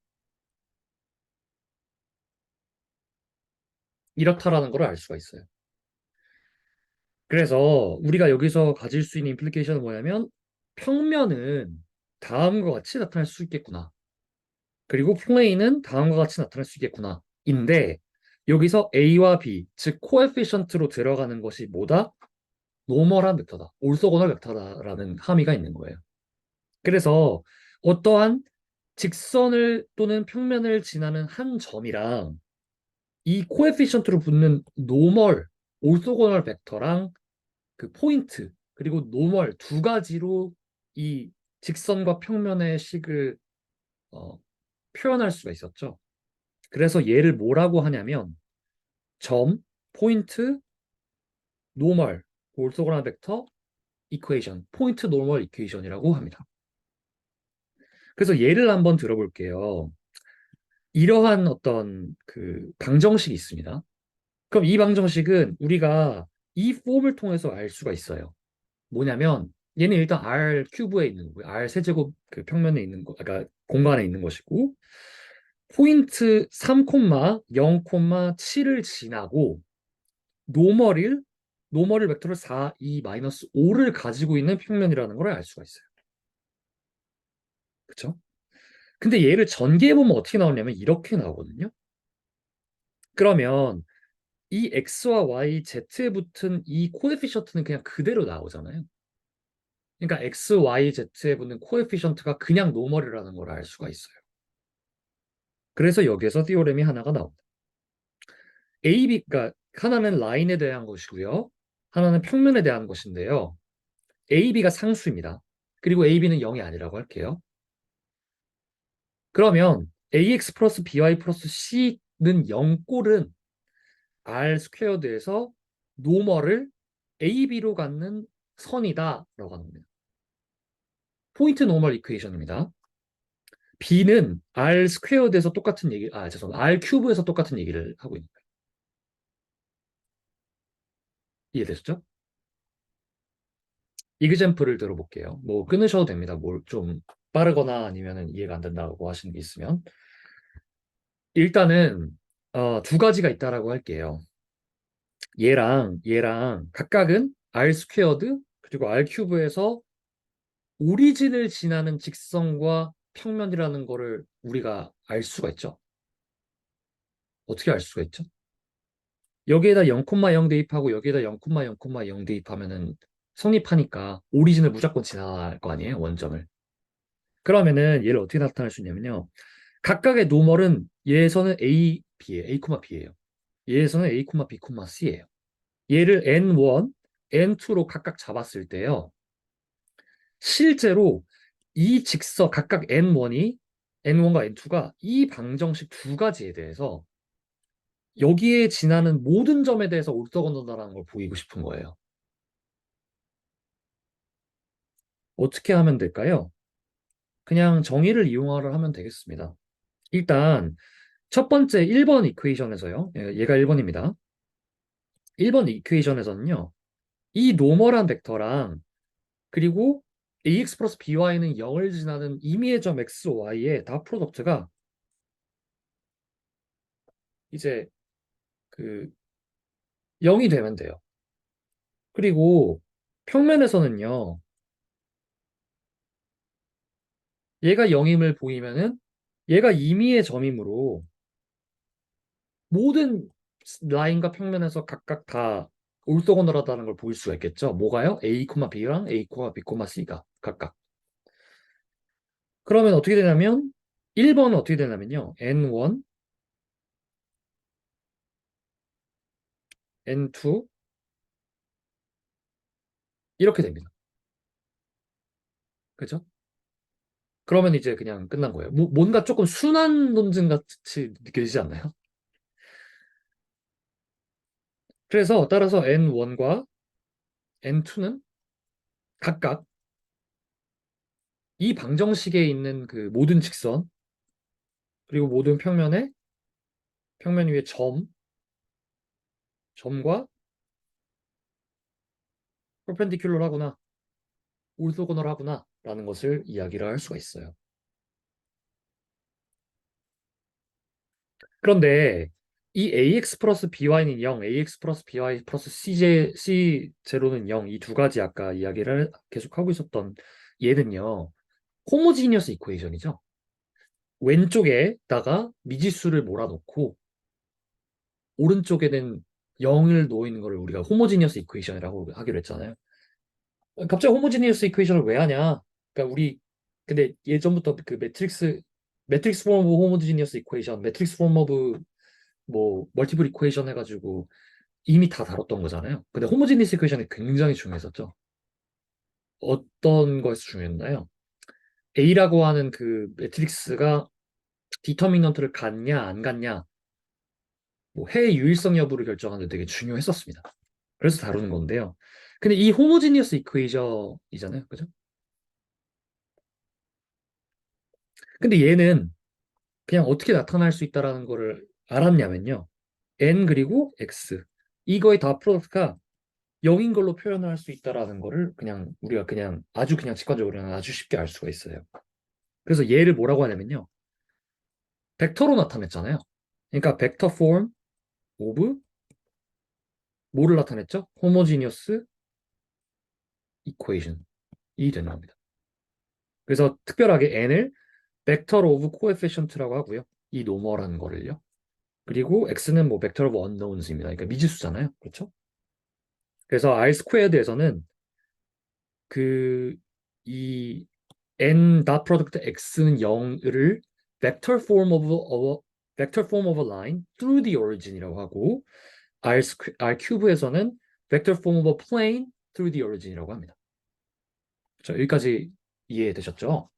이렇다라는 걸 알 수가 있어요. 그래서 우리가 여기서 가질 수 있는 임플리케이션은 뭐냐면 평면은 다음과 같이 나타날 수 있겠구나. 그리고 플레인은 다음과 같이 나타날 수 있겠구나. 인데 여기서 A와 B, 즉 코에피션트로 들어가는 것이 뭐다? 노멀한 벡터다. 올소고널 벡터다라는 함의가 있는 거예요. 그래서 어떠한 직선을 또는 평면을 지나는 한 점이랑 이 코에피션트로 붙는 노멀, 올소고널 벡터랑 그 포인트, 그리고 노멀 두 가지로 이 직선과 평면의 식을 어, 표현할 수가 있었죠. 그래서 얘를 뭐라고 하냐면 점, 포인트, 노멀, 올소고널 벡터, 이퀘이션, 포인트 노멀 이퀘이션이라고 합니다. 그래서 예를 한번 들어볼게요. 이러한 어떤 그 방정식이 있습니다. 그럼 이 방정식은 우리가 이 폼을 통해서 알 수가 있어요. 뭐냐면 얘는 일단 R 큐브에 있는 거고요. R 세제곱 그 평면에 있는 거, 그러니까 공간에 있는 것이고 포인트 3, 0, 7을 지나고 노멀을 노멀을 벡터를 4, 2, 마이너스 5를 가지고 있는 평면이라는 걸 알 수가 있어요. 그렇죠? 근데 얘를 전개해 보면 어떻게 나오냐면 이렇게 나오거든요. 그러면 이 x와 y, z에 붙은 이 코에피션트는 그냥 그대로 나오잖아요. 그러니까 x, y, z에 붙는 코에피션트가 그냥 노멀이라는 걸 알 수가 있어요. 그래서 여기에서 티오렘이 하나가 나옵니다. AB가 하나는 라인에 대한 것이고요. 하나는 평면에 대한 것인데요. AB가 상수입니다. 그리고 AB는 0이 아니라고 할게요. 그러면 AX 플러스 BY 플러스 C는 0꼴은 R 스퀘어드에서 노멀을 AB로 갖는 선이다라고 하는 겁니다. 포인트 노멀 이퀘이션입니다. B는 R 스퀘어드에서 똑같은 얘기, 죄송합니다. R 큐브에서 똑같은 얘기를 하고 있는 거예요. 이해되셨죠? 이그젠플을 들어볼게요. 뭐 끊으셔도 됩니다. 뭘 좀 빠르거나 아니면 이해가 안 된다고 하시는 게 있으면. 일단은 두 가지가 있다라고 할게요. 얘랑 각각은 R 스퀘어드 그리고 R 큐브에서 오리진을 지나는 직선과 평면이라는 거를 우리가 알 수가 있죠. 어떻게 알 수가 있죠? 여기에다 0,0 대입하고 여기에다 0,0,0 대입하면은 성립하니까 오리진을 무조건 지나갈 거 아니에요, 원점을. 그러면은 얘를 어떻게 나타낼 수 있냐면요. 각각의 노멀은 얘에서는 A, B예요. A, B예요. 얘에서는 A, B, C예요. 얘를 N1, N2로 각각 잡았을 때요. 실제로 이 직선 각각 N1과 N2가 이 방정식 두 가지에 대해서 여기에 지나는 모든 점에 대해서 올더건너다라는 걸 보이고 싶은 거예요. 어떻게 하면 될까요? 그냥 정의를 이용하려 하면 되겠습니다. 일단 첫 번째 1번 이퀘이션에서요. 얘가 1번입니다. 1번 이퀘이션에서는요. 이 노멀한 벡터랑 그리고 ax 플러스 by는 0을 지나는 임의의 점 x, y의 다 프로덕트가 이제 그 0이 되면 돼요. 그리고 평면에서는요. 얘가 0임을 보이면은 얘가 임의의 점이므로 모든 라인과 평면에서 각각 다 올소고널하다는 걸 보일 수가 있겠죠. 뭐가요? A, B랑 A, B, C가 각각. 그러면 어떻게 되냐면 1번은 어떻게 되냐면요. N1, N2 이렇게 됩니다. 그죠? 그러면 이제 그냥 끝난 거예요. 뭔가 조금 순환 논증 같이 느껴지지 않나요? 그래서 따라서 N1과 N2는 각각 이 방정식에 있는 그 모든 직선 그리고 모든 평면 위에 점과 퍼펜디큘러하구나, 올소고널하구나 라는 것을 이야기를 할 수가 있어요. 그런데 이 ax 플러스 by는 0, ax 플러스 by 플러스 c 제로는 0, 이 두 가지 아까 이야기를 계속하고 있었던 얘는요, 호모지니어스 이퀘이션이죠. 왼쪽에다가 미지수를 몰아놓고 오른쪽에는 0을 놓이는 거를 우리가 호모지니어스 이퀘이션이라고 하기로 했잖아요. 갑자기 호모지니어스 이퀘이션을 왜 하냐? 그러니까 우리 근데 예전부터 그 매트릭스 폼 오브 호모지니어스 이퀘이션, 매트릭스 폼 오브 뭐 멀티플 이퀘이션 해가지고 이미 다 다뤘던 거잖아요. 근데 호모지니어스 이퀘이션이 굉장히 중요했었죠. 어떤 것이 중요했나요? A라고 하는 그 매트릭스가 디터미넌트를 갖냐 안 갖냐, 뭐 해의 유일성 여부를 결정하는 데 되게 중요했었습니다. 그래서 다루는 건데요. 근데 이 호모지니어스 이퀘이션이잖아요, 그죠? 근데 얘는 그냥 어떻게 나타날 수 있다라는 거를 알았냐면요. n 그리고 x 이거의 다 프로덕트가 0인 걸로 표현할 수 있다라는 거를 그냥 우리가 그냥 아주 그냥 직관적으로 아주 쉽게 알 수가 있어요. 그래서 얘를 뭐라고 하냐면요. 벡터로 나타냈잖아요. 그러니까 벡터 폼 오브 뭐를 나타냈죠? 호모지니어스 이퀘이션이 되는 겁니다. 그래서 특별하게 n을 벡터 오브 코에피션트라고 하고요. 이 노멀한 거를요. 그리고 x는 뭐 벡터 오브 언노운스입니다. 그러니까 미지수잖아요. 그렇죠? 그래서 r 스퀘어드에서는 그 이 n 닷 프로덕트 x는 0을 vector form of a line through the origin이라고 하고 r 큐브에서는 vector form of a plane through the origin이라고 합니다. 자, 여기까지 이해되셨죠?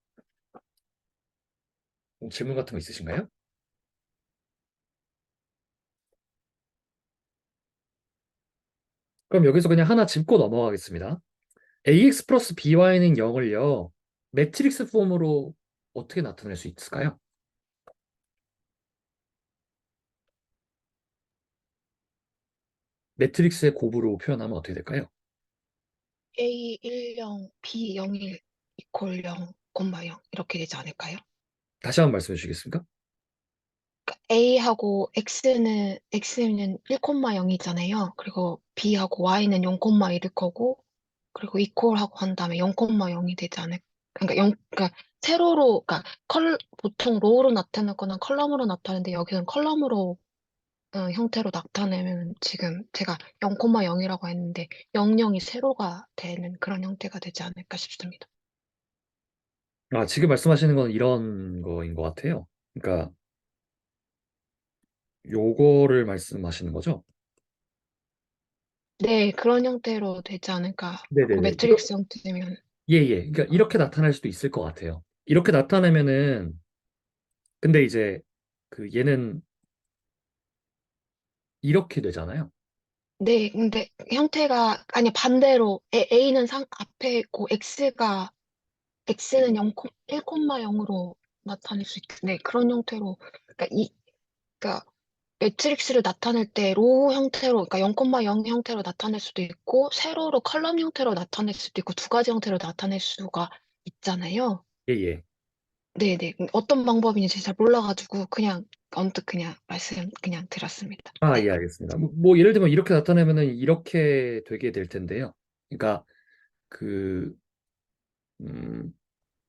질문 같은 거 있으신가요? 그럼 여기서 그냥 하나 짚고 넘어가겠습니다. ax 플러스 by는 0을요. 매트릭스 폼으로 어떻게 나타낼 수 있을까요? 매트릭스의 곱으로 표현하면 어떻게 될까요? A 10, B 01 이퀄 0, 0 이렇게 되지 않을까요? 다시 한번 말씀해 주시겠습니까? 그러니까 A하고 X는 1,0이잖아요. 그리고 B하고 Y는 0,1일 거고, 그리고 이퀄하고 한 다음에 0,0이 되지 않을. 그러니까 그러니까 세로로, 그러니까 보통 로우로 나타낼 거나 컬럼으로 나타내는데 여기는 컬럼으로 형태로 나타내면 지금 제가 0,0이라고 했는데 00이 세로가 되는 그런 형태가 되지 않을까 싶습니다. 아, 지금 말씀하시는 건 이런 거인 것 같아요. 그러니까 요거를 말씀하시는 거죠? 네, 그런 형태로 되지 않을까. 그 네네네. 매트릭스 형태면. 예, 예. 그러니까 이렇게 나타날 수도 있을 것 같아요. 이렇게 나타내면은 근데 이제 그 얘는 이렇게 되잖아요. 네, 근데 형태가, 아니, 반대로, A는 앞에 있고, X는 1,0으로 나타낼 수 네, 그런 형태로, 그러니까 그러니까 매트릭스를 나타낼 때 로우 형태로, 그러니까 0,0 형태로 나타낼 수도 있고, 세로로 컬럼 형태로 나타낼 수도 있고, 두 가지 형태로 나타낼 수가 있잖아요. 예, 예. 네네. 어떤 방법인지 잘 몰라가지고, 그냥, 언뜻 그냥 말씀 그냥 드렸습니다. 아, 네. 예, 알겠습니다. 뭐 예를 들면 이렇게 나타내면은 이렇게 되게 될 텐데요. 그러니까 그 음,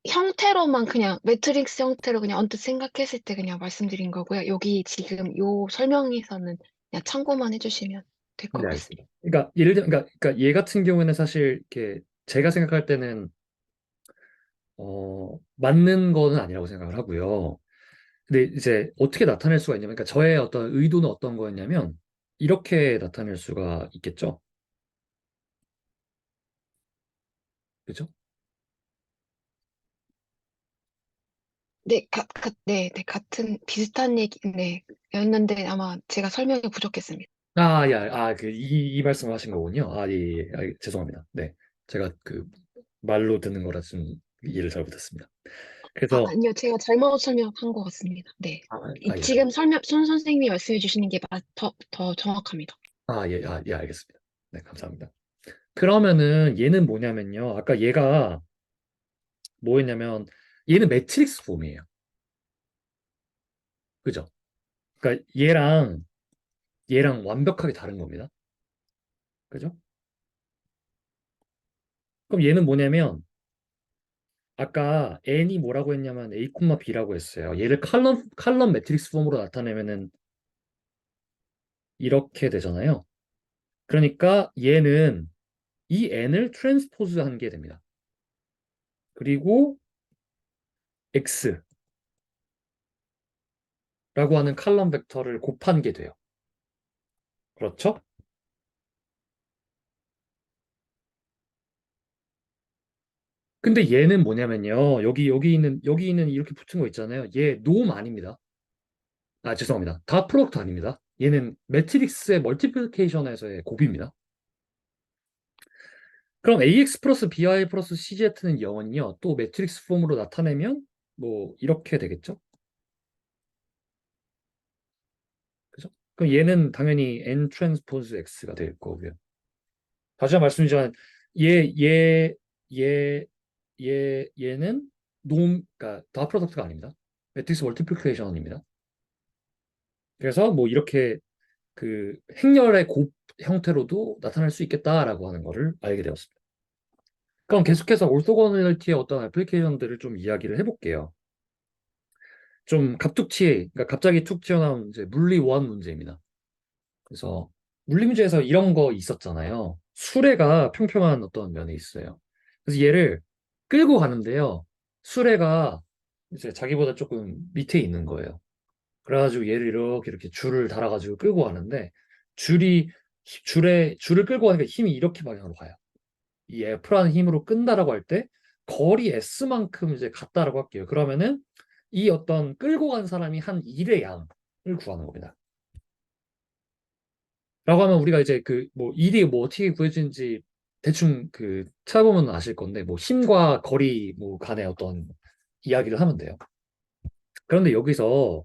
형태로만 그냥 매트릭스 형태로 그냥 언뜻 생각했을 때 그냥 말씀드린 거고요. 여기 지금 요 설명에서는 그냥 참고만 해주시면 될 것 네, 같습니다. 알겠습니다. 그러니까 예를 들면 그러니까 얘 같은 경우에는 사실 이렇게 제가 생각할 때는 맞는 거는 아니라고 생각을 하고요. 근데 이제 어떻게 나타낼 수가 있냐면, 그러니까 저의 어떤 의도는 어떤 거였냐면, 이렇게 나타낼 수가 있겠죠? 그죠? 네, 네, 같은 비슷한 얘기, 네, 였는데 아마 제가 설명이 부족했습니다. 아, 야, 이 말씀을 하신 거군요. 아, 예, 예, 죄송합니다. 네. 제가 그 말로 듣는 거라 좀 이해를 잘 못했습니다. 그래서, 아니요, 제가 잘못 설명한 것 같습니다. 네. 예. 지금 손 선생님이 말씀해 주시는 게 더 정확합니다. 예, 알겠습니다. 네, 감사합니다. 그러면은 얘는 뭐냐면요. 아까 얘가 뭐였냐면, 얘는 매트릭스 폼이에요. 그죠? 그러니까 얘랑 얘랑 완벽하게 다른 겁니다. 그죠? 그럼 얘는 뭐냐면 아까 n이 뭐라고 했냐면 a, b라고 했어요. 얘를 칼럼 매트릭스 폼으로 나타내면은 이렇게 되잖아요. 그러니까 얘는 이 n을 트랜스포즈 한 게 됩니다. 그리고 x라고 하는 칼럼 벡터를 곱한 게 돼요. 그렇죠? 근데 얘는 뭐냐면요. 여기 있는 이렇게 붙은 거 있잖아요. 얘 노 아닙니다. 아, 죄송합니다. 다 프로덕트 아닙니다. 얘는 매트릭스의 멀티플리케이션에서의 곱입니다. 그럼 AX 플러스 BI 플러스 CZ는 0은요. 또 매트릭스 폼으로 나타내면 뭐 이렇게 되겠죠? 그죠? 그럼 얘는 당연히 N 트랜스포즈 X가 될 거고요. 다시 한번 말씀드리자면 얘, 얘, 얘, 얘는 그러니까 다 프로덕트가 아닙니다. 매트릭스 멀티플리케이션입니다. 그래서 뭐 이렇게 그 행렬의 곱 형태로도 나타날 수 있겠다라고 하는 거를 알게 되었습니다. 그럼 계속해서 올소고널리티의 어떤 애플리케이션들을 좀 이야기를 해볼게요. 좀 그러니까 갑자기 툭 튀어나온 이제 물리 원 문제입니다. 그래서 물리 문제에서 이런 거 있었잖아요. 수레가 평평한 어떤 면에 있어요. 그래서 얘를 끌고 가는데요. 수레가 이제 자기보다 조금 밑에 있는 거예요. 그래가지고 얘를 이렇게 줄을 달아가지고 끌고 가는데 줄을 끌고 가니까 힘이 이렇게 방향으로 가요. 이 F라는 힘으로 끈다라고 할 때 거리 S만큼 이제 갔다라고 할게요. 그러면은 이 어떤 끌고 간 사람이 한 일의 양을 구하는 겁니다. 라고 하면 우리가 이제 그 뭐 일이 뭐 어떻게 구해지는지 대충 그 찾아보면 아실 건데 뭐 힘과 거리 뭐 간의 어떤 이야기를 하면 돼요. 그런데 여기서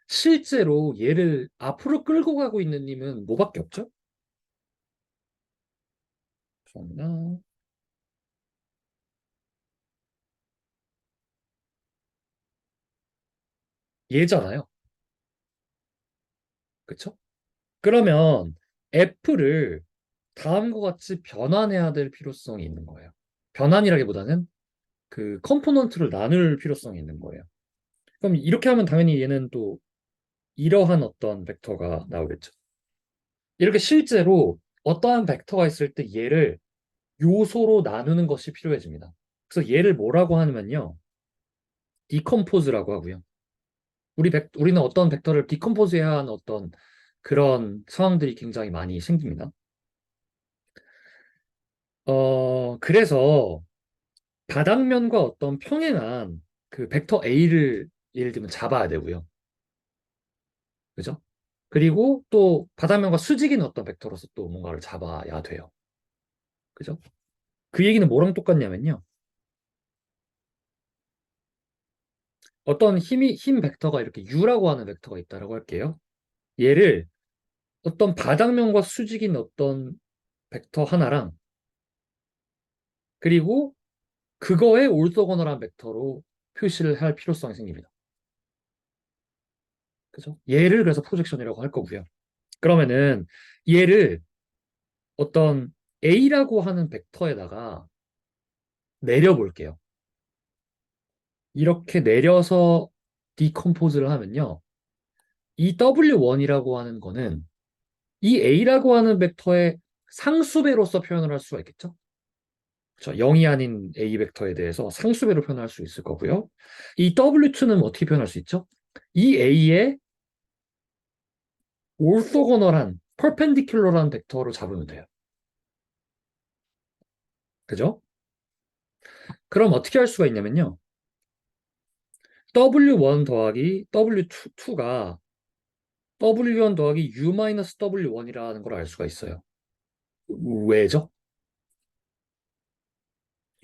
실제로 얘를 앞으로 끌고 가고 있는 힘은 뭐밖에 없죠? 죄송합니다. 얘잖아요. 그쵸? 그러면 F를 다음과 같이 변환해야 될 필요성이 있는 거예요. 변환이라기보다는 그 컴포넌트를 나눌 필요성이 있는 거예요. 그럼 이렇게 하면 당연히 얘는 또 이러한 어떤 벡터가 나오겠죠. 이렇게 실제로 어떠한 벡터가 있을 때 얘를 요소로 나누는 것이 필요해집니다. 그래서 얘를 뭐라고 하냐면요. 디컴포즈라고 하고요. 우리는 어떤 벡터를 디컴포즈해야 하는 어떤 그런 상황들이 굉장히 많이 생깁니다. 그래서 바닥면과 어떤 평행한 그 벡터 A를 예를 들면 잡아야 되고요. 그죠? 그리고 또 바닥면과 수직인 어떤 벡터로서 또 뭔가를 잡아야 돼요. 그죠? 그 얘기는 뭐랑 똑같냐면요. 어떤 힘 벡터가 이렇게 U라고 하는 벡터가 있다라고 할게요. 얘를 어떤 바닥면과 수직인 어떤 벡터 하나랑 그리고 그거에 올소거널한 벡터로 표시를 할 필요성이 생깁니다. 그죠? 얘를 그래서 프로젝션이라고 할 거고요. 그러면은 얘를 어떤 A라고 하는 벡터에다가 내려볼게요. 이렇게 내려서 디컴포즈를 하면요. 이 W1이라고 하는 거는 이 A라고 하는 벡터의 상수배로서 표현을 할 수가 있겠죠? 그렇죠? 0이 아닌 A 벡터에 대해서 상수배로 표현할 수 있을 거고요. 이 W2는 어떻게 표현할 수 있죠? 이 A의 올소거널한 퍼펜디큘러란 벡터로 잡으면 돼요. 그죠? 그럼 어떻게 할 수가 있냐면요. W1 더하기 W2가 W1 더하기 U-W1이라는 걸 알 수가 있어요. 왜죠?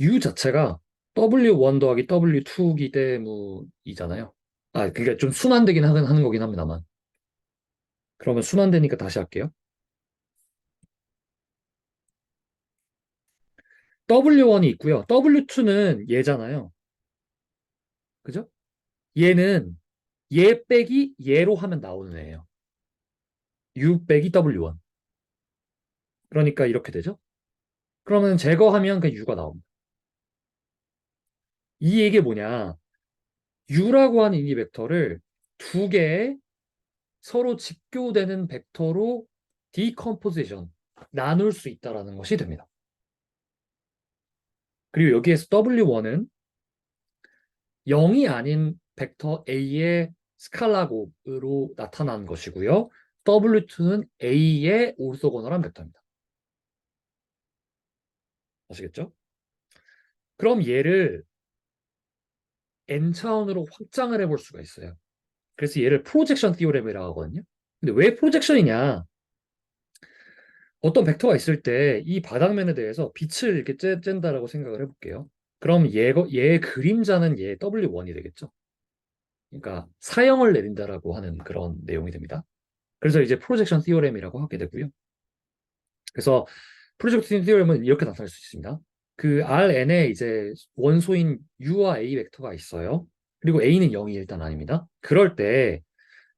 U 자체가 W1 더하기 W2기 때문이잖아요. 아, 그게 좀 순환되긴 하는 거긴 합니다만. 그러면 순환되니까 다시 할게요. W1이 있고요. W2는 얘잖아요. 그죠? 얘는 얘 빼기 얘로 하면 나오는 애예요. U 빼기 W1. 그러니까 이렇게 되죠. 그러면 제거하면 그 U가 나옵니다. 이 얘기 뭐냐? U라고 하는 이 벡터를 두 개의 서로 직교되는 벡터로 디컴포지션, 나눌 수 있다라는 것이 됩니다. 그리고 여기에서 W1은 0이 아닌 벡터 A의 스칼라 곱으로 나타난 것이고요. W2는 A의 오르토고널한 벡터입니다. 아시겠죠? 그럼 얘를 n차원으로 확장을 해볼 수가 있어요. 그래서 얘를 프로젝션 티오렘이라고 하거든요. 근데 왜 프로젝션이냐? 어떤 벡터가 있을 때 이 바닥면에 대해서 빛을 이렇게 쨘다라고 생각을 해볼게요. 그럼 얘의 그림자는 얘 W1이 되겠죠. 그러니까 사형을 내린다라고 하는 그런 내용이 됩니다. 그래서 이제 프로젝션 티오렘이라고 하게 되고요. 그래서 프로젝션 티오렘은 이렇게 나타날 수 있습니다. 그 Rn에 이제 원소인 U와 A 벡터가 있어요. 그리고 A는 0이 일단 아닙니다. 그럴 때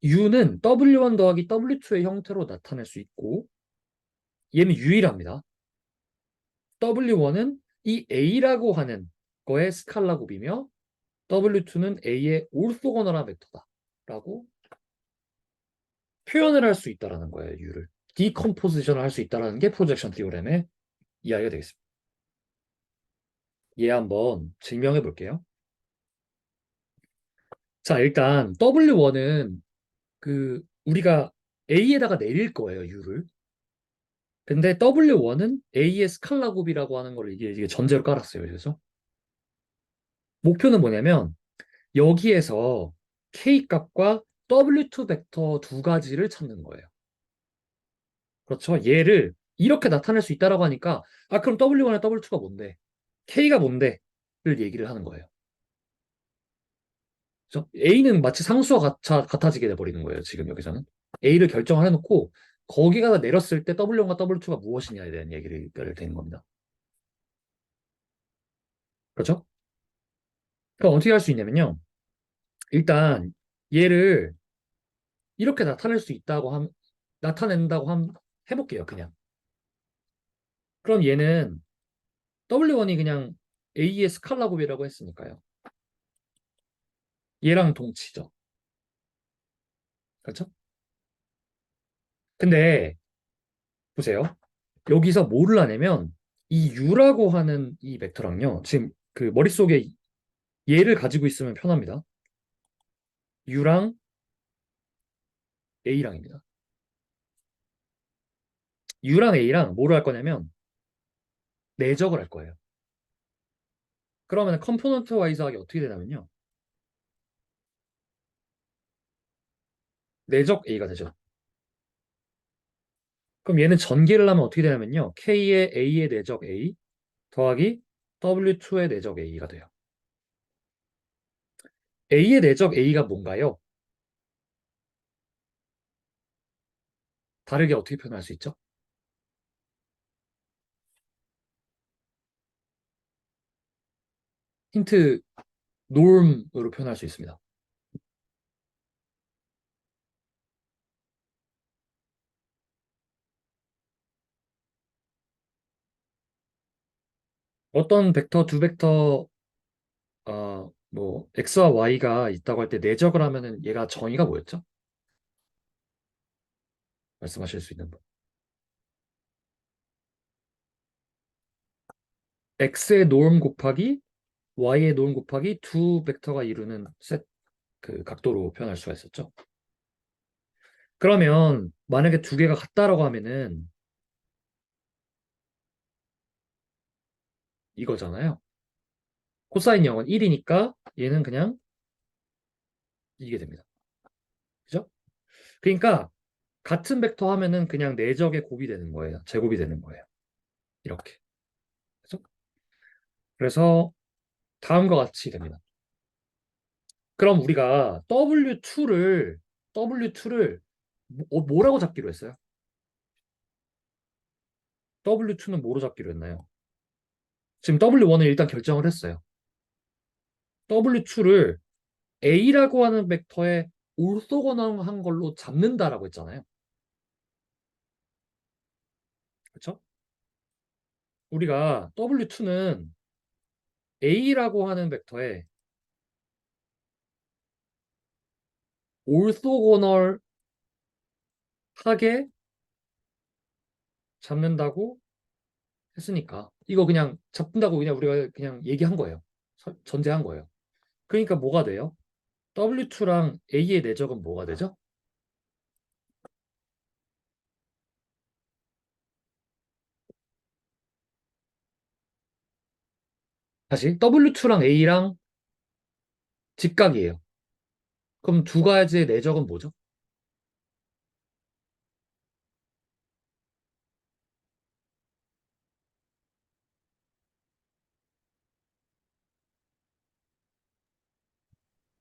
U는 W1 더하기 W2의 형태로 나타낼 수 있고 얘는 유일합니다. W1은 이 A라고 하는 거의 스칼라 곱이며 W2는 A의 오르토고널한 벡터다라고 표현을 할 수 있다라는 거예요. U를. 디컴포지션을 할 수 있다라는 게 프로젝션 티오렘의 이야기가 되겠습니다. 얘 한번 증명해 볼게요. 자, 일단 W1은 그 우리가 A에다가 내릴 거예요, U를. 근데 W1은 A의 스칼라 곱이라고 하는 걸 이게 전제로 깔았어요. 그래서 목표는 뭐냐면 여기에서 K 값과 W2 벡터 두 가지를 찾는 거예요. 그렇죠? 얘를 이렇게 나타낼 수 있다라고 하니까 그럼 W1과 W2가 뭔데? K가 뭔데? 를 얘기를 하는 거예요. 그렇죠? A는 마치 상수와 같아지게 돼버리는 거예요. 지금 여기서는. A를 결정을 해놓고 거기가 내렸을 때 W1과 W2가 무엇이냐에 대한 얘기를 되는 겁니다. 그렇죠? 그럼 어떻게 할 수 있냐면요. 일단 얘를 이렇게 나타낸다고 해볼게요. 그냥. 그럼 얘는 W1이 그냥 A의 스칼라 곱이라고 했으니까요. 얘랑 동치죠. 그렇죠? 근데 보세요. 여기서 뭐를 하냐면 이 U라고 하는 이 벡터랑요. 지금 그 머릿속에 얘를 가지고 있으면 편합니다. U랑 A랑입니다. U랑 A랑 뭐를 할 거냐면 내적을 할 거예요. 그러면 컴포넌트 와이즈하게 어떻게 되냐면요. 내적 A가 되죠. 그럼 얘는 전개를 하면 어떻게 되냐면요. K의 A의 내적 A 더하기 W2의 내적 A가 돼요. A의 내적 A가 뭔가요? 다르게 어떻게 표현할 수 있죠? 힌트 norm으로 표현할 수 있습니다. 어떤 벡터 두 벡터 뭐 x와 y가 있다고 할 때 내적을 하면은 얘가 정의가 뭐였죠? 말씀하실 수 있는 분. x의 norm 곱하기 y의 norm 곱하기 두 벡터가 이루는 셋 그 각도로 표현할 수가 있었죠. 그러면 만약에 두 개가 같다라고 하면은 이거잖아요. 코사인 0은 1이니까 얘는 그냥 이게 됩니다. 그죠? 그러니까 같은 벡터 하면은 그냥 내적의 곱이 되는 거예요. 제곱이 되는 거예요. 이렇게. 그죠? 그래서 다음과 같이 됩니다. 그럼 우리가 W2를 뭐라고 잡기로 했어요? W2는 뭐로 잡기로 했나요? 지금 W1을 일단 결정을 했어요. W2를 A라고 하는 벡터에 오르토고널한 걸로 잡는다라고 했잖아요. 그렇죠? 우리가 W2는 A라고 하는 벡터에 올소고널하게 잡는다고 했으니까 이거 그냥 잡는다고 그냥 우리가 그냥 얘기한 거예요. 전제한 거예요. 그러니까 뭐가 돼요? W2랑 A의 내적은 뭐가 되죠? 다시 W2랑 A랑 직각이에요. 그럼 두 가지의 내적은 뭐죠?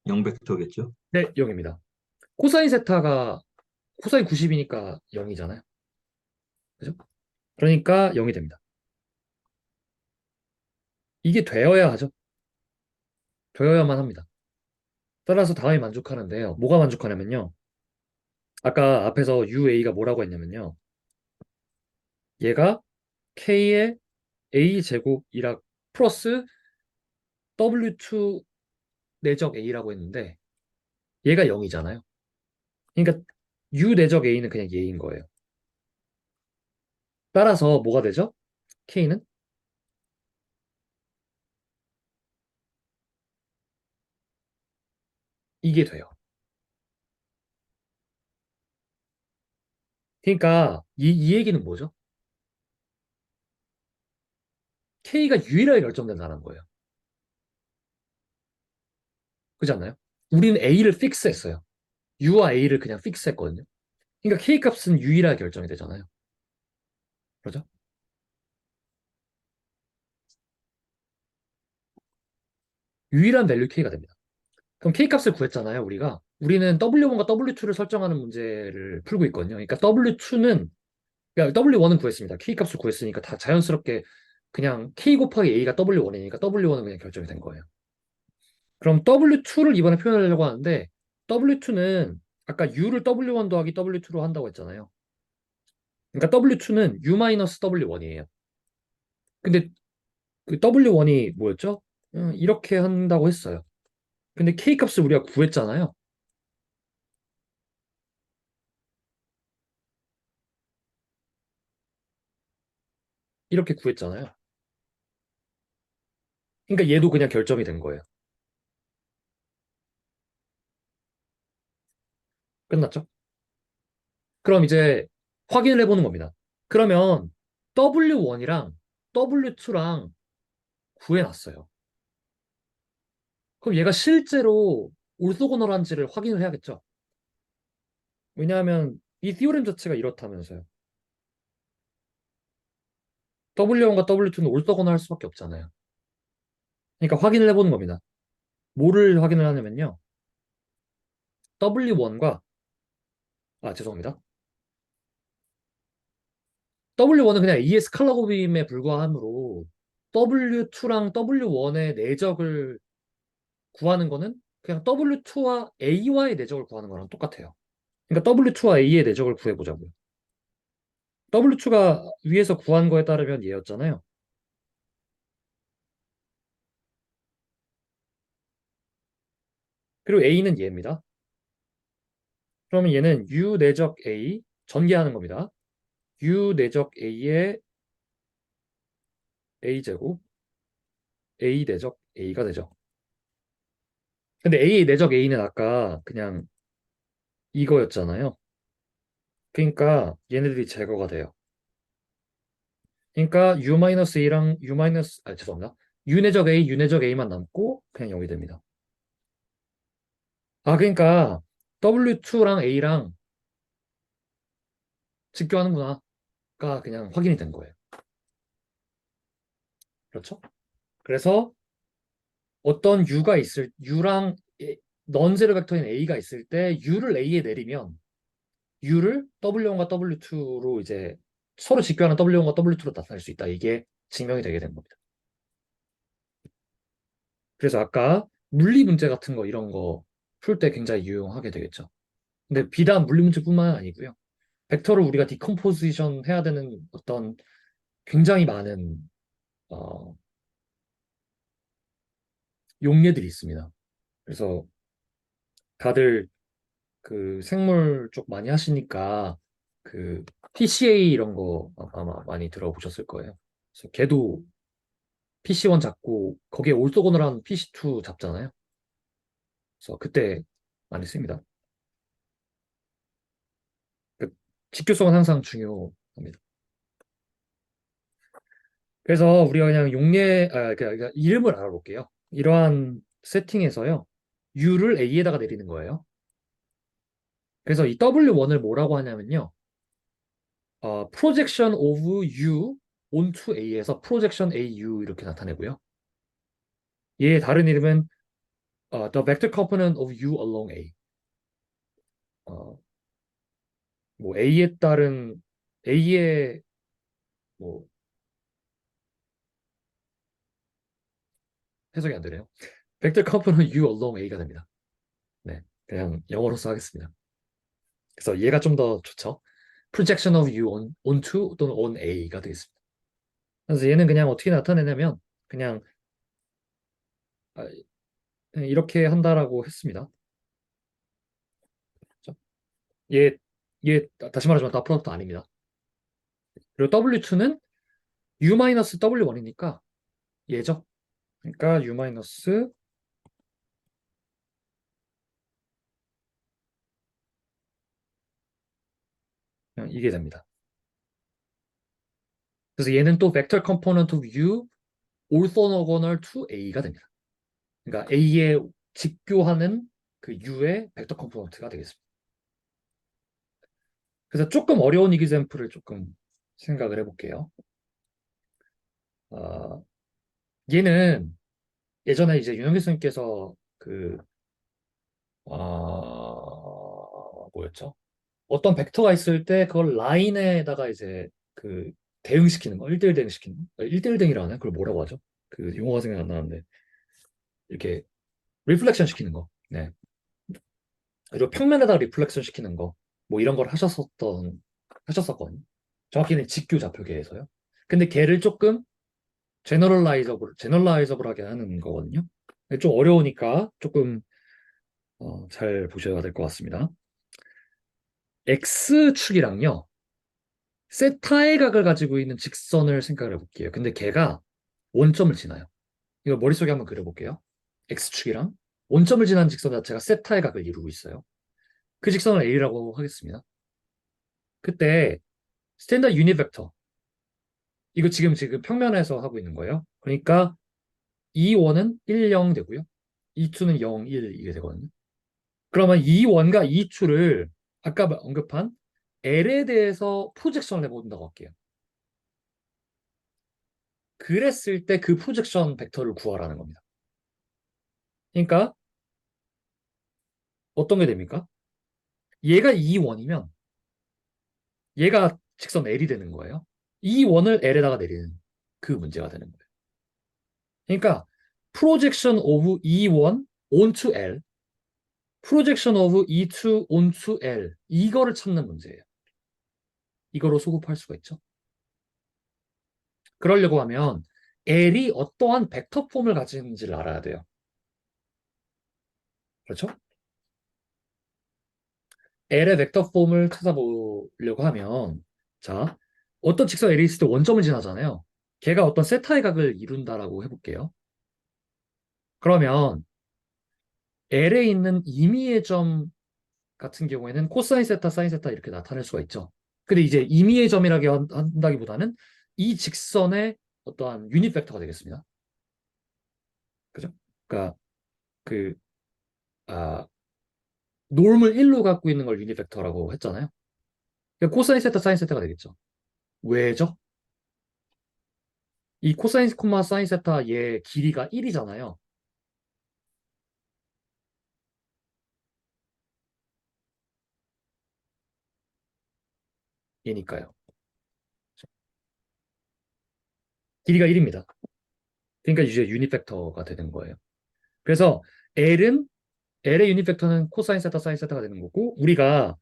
영벡터겠죠. 네, 0입니다. 코사인 세타가 코사인 90이니까 0이잖아요. 그죠? 그러니까 0이 됩니다. 이게 되어야 하죠. 되어야만 합니다. 따라서 다음이 만족하는데요. 뭐가 만족하냐면요. 아까 앞에서 UA가 뭐라고 했냐면요. 얘가 K의 A 제곱이라 플러스 W2 내적 A라고 했는데 얘가 0이잖아요. 그러니까 U 내적 A는 그냥 얘인 거예요. 따라서 뭐가 되죠? K는 이게 돼요. 그러니까 이 얘기는 뭐죠? K가 유일하게 결정된다는 거예요. 그렇지 않나요? 우리는 A를 픽스했어요. U와 A를 그냥 픽스했거든요. 그러니까 K 값은 유일하게 결정이 되잖아요. 그렇죠? 유일한 밸류 K가 됩니다. 그럼 K 값을 구했잖아요, 우리가. 우리는 W1과 W2를 설정하는 문제를 풀고 있거든요. 그러니까 W2는, 그러니까 W1은 구했습니다. K 값을 구했으니까 다 자연스럽게 그냥 K 곱하기 A가 W1이니까 W1은 그냥 결정이 된 거예요. 그럼 W2를 이번에 표현하려고 하는데, W2는 아까 U를 W1 더하기 W2로 한다고 했잖아요. 그러니까 W2는 U-W1이에요. 근데 그 W1이 뭐였죠? 이렇게 한다고 했어요. 근데 K 값을 우리가 구했잖아요. 이렇게 구했잖아요. 그러니까 얘도 그냥 결정이 된 거예요. 끝났죠? 그럼 이제 확인을 해보는 겁니다. 그러면 W1이랑 W2랑 구해놨어요. 그럼 얘가 실제로 올소고널한지를 확인을 해야겠죠? 왜냐하면 이 티오렘 자체가 이렇다면서요. W1과 W2는 올소고널 할 수밖에 없잖아요. 그러니까 확인을 해보는 겁니다. 뭐를 확인을 하냐면요. W1과, 죄송합니다. W1은 그냥 A의 스칼라 곱임에 불과하므로 W2랑 W1의 내적을 구하는 거는 그냥 W2와 A와의 내적을 구하는 거랑 똑같아요. 그러니까 W2와 A의 내적을 구해보자고요. W2가 위에서 구한 거에 따르면 얘였잖아요. 그리고 A는 얘입니다. 그러면 얘는 U 내적 A 전개하는 겁니다. U 내적 A의 A제곱 A 내적 A가 되죠. 근데 A 내적 A는 아까 그냥 이거였잖아요. 그러니까 얘네들이 제거가 돼요. 그러니까 U-A랑 죄송합니다. U 내적 A, U 내적 A만 남고 그냥 0이 됩니다. 그러니까 W2랑 A랑 직교하는구나가 그냥 확인이 된 거예요. 그렇죠? 그래서 어떤 U랑 넌제로 벡터인 A가 있을 때 U를 A에 내리면 U를 W1과 W2로 이제 서로 직교하는 W1과 W2로 나타낼 수 있다. 이게 증명이 되게 된 겁니다. 그래서 아까 물리 문제 같은 거 이런 거 풀 때 굉장히 유용하게 되겠죠. 근데 비단 물리 문제뿐만 아니고요. 벡터를 우리가 디컴포지션 해야 되는 어떤 굉장히 많은 어, 용례들이 있습니다. 그래서 다들 그 생물 쪽 많이 하시니까 그 PCA 이런 거 아마 많이 들어보셨을 거예요. 그래서 걔도 PC1 잡고 거기에 올토고널한 PC2 잡잖아요. 그래서 그때 많이 씁니다. 그 직교성은 항상 중요합니다. 그래서 우리가 그냥 그러니까 이름을 알아볼게요. 이러한 세팅에서요. U를 A에다가 내리는 거예요. 그래서 이 W1을 뭐라고 하냐면요. projection of U onto A에서 projection AU 이렇게 나타내고요. 얘의 다른 이름은 the vector component of U along A. 어, 뭐 A에 따른 A의 뭐 해석이 안 되네요. vector component U along A가 됩니다. 네, 그냥 영어로서 하겠습니다. 그래서 얘가 좀 더 좋죠. projection of U onto 또는 on A가 되겠습니다. 그래서 얘는 그냥 어떻게 나타내냐면 그냥 아, 이렇게 한다라고 했습니다. 그렇죠? 얘, 얘 다시 말하지만 다 프로덕트 아닙니다. 그리고 W2는 U-W1이니까 얘죠. 그러니까 U- 그냥 이게 됩니다. 그래서 얘는 또 vector component of U orthogonal to A가 됩니다. 그러니까 A에 직교하는 그 U의 벡터 컴포넌트가 되겠습니다. 그래서 조금 어려운 이기샘플을 조금 생각을 해볼게요. 어, 얘는 예전에 이제 윤영기 선생님께서 그 뭐였죠? 어떤 벡터가 있을 때 그걸 라인에다가 이제 그 대응시키는 거, 1대1 대응시키는 거. 1대1 대응이라고 하나요? 그걸 뭐라고 하죠? 그 용어가 생각이 안 나는데 이렇게 리플렉션 시키는 거. 네. 그리고 평면에다가 리플렉션 시키는 거. 뭐 이런 걸 하셨었거든요. 정확히는 직교 좌표계에서요. 근데 걔를 조금 제너럴라이저블하게 하는 거거든요. 좀 어려우니까 조금 잘 보셔야 될 것 같습니다. X축이랑요. 세타의 각을 가지고 있는 직선을 생각을 해볼게요. 근데 걔가 원점을 지나요. 이거 머릿속에 한번 그려볼게요. X축이랑 원점을 지나는 직선 자체가 세타의 각을 이루고 있어요. 그 직선을 A라고 하겠습니다. 그때 스탠다드 유닛 벡터 이거 지금 평면에서 하고 있는 거예요. 그러니까 E1은 1, 0 되고요. E2는 0, 1 이게 되거든요. 그러면 E1과 E2를 아까 언급한 L에 대해서 프로젝션을 해본다고 할게요. 그랬을 때 그 프로젝션 벡터를 구하라는 겁니다. 그러니까 어떤 게 됩니까? 얘가 E1이면 얘가 직선 L이 되는 거예요. E1을 L에다가 내리는 그 문제가 되는 거예요. 그러니까 projection of E1 onto L, projection of E2 onto L 이거를 찾는 문제예요. 이거로 소급할 수가 있죠. 그러려고 하면 L이 어떠한 벡터 폼을 가지는지를 알아야 돼요. 그렇죠? L의 벡터 폼을 찾아보려고 하면 자, 어떤 직선 L이 있을 때 원점을 지나잖아요. 걔가 어떤 세타의 각을 이룬다라고 해볼게요. 그러면 L에 있는 임의의 점 같은 경우에는 코사인 세타, 사인 세타 이렇게 나타낼 수가 있죠. 근데 이제 임의의 점이라고 한다기보다는 이 직선의 어떠한 유닛 벡터가 되겠습니다. 그죠? 그러니까 그 아, 놈을 1로 갖고 있는 걸 유닛 벡터라고 했잖아요. 그러니까 코사인 세타, 사인 세타가 되겠죠. 왜죠? 이 코사인 코마 사인 세타 얘 길이가 1이잖아요. 얘니까요. 길이가 1입니다. 그러니까 이제 유닛 벡터가 되는 거예요. 그래서 L의 유닛 벡터는 코사인 세타, 사인 세타가 되는 거고 우리가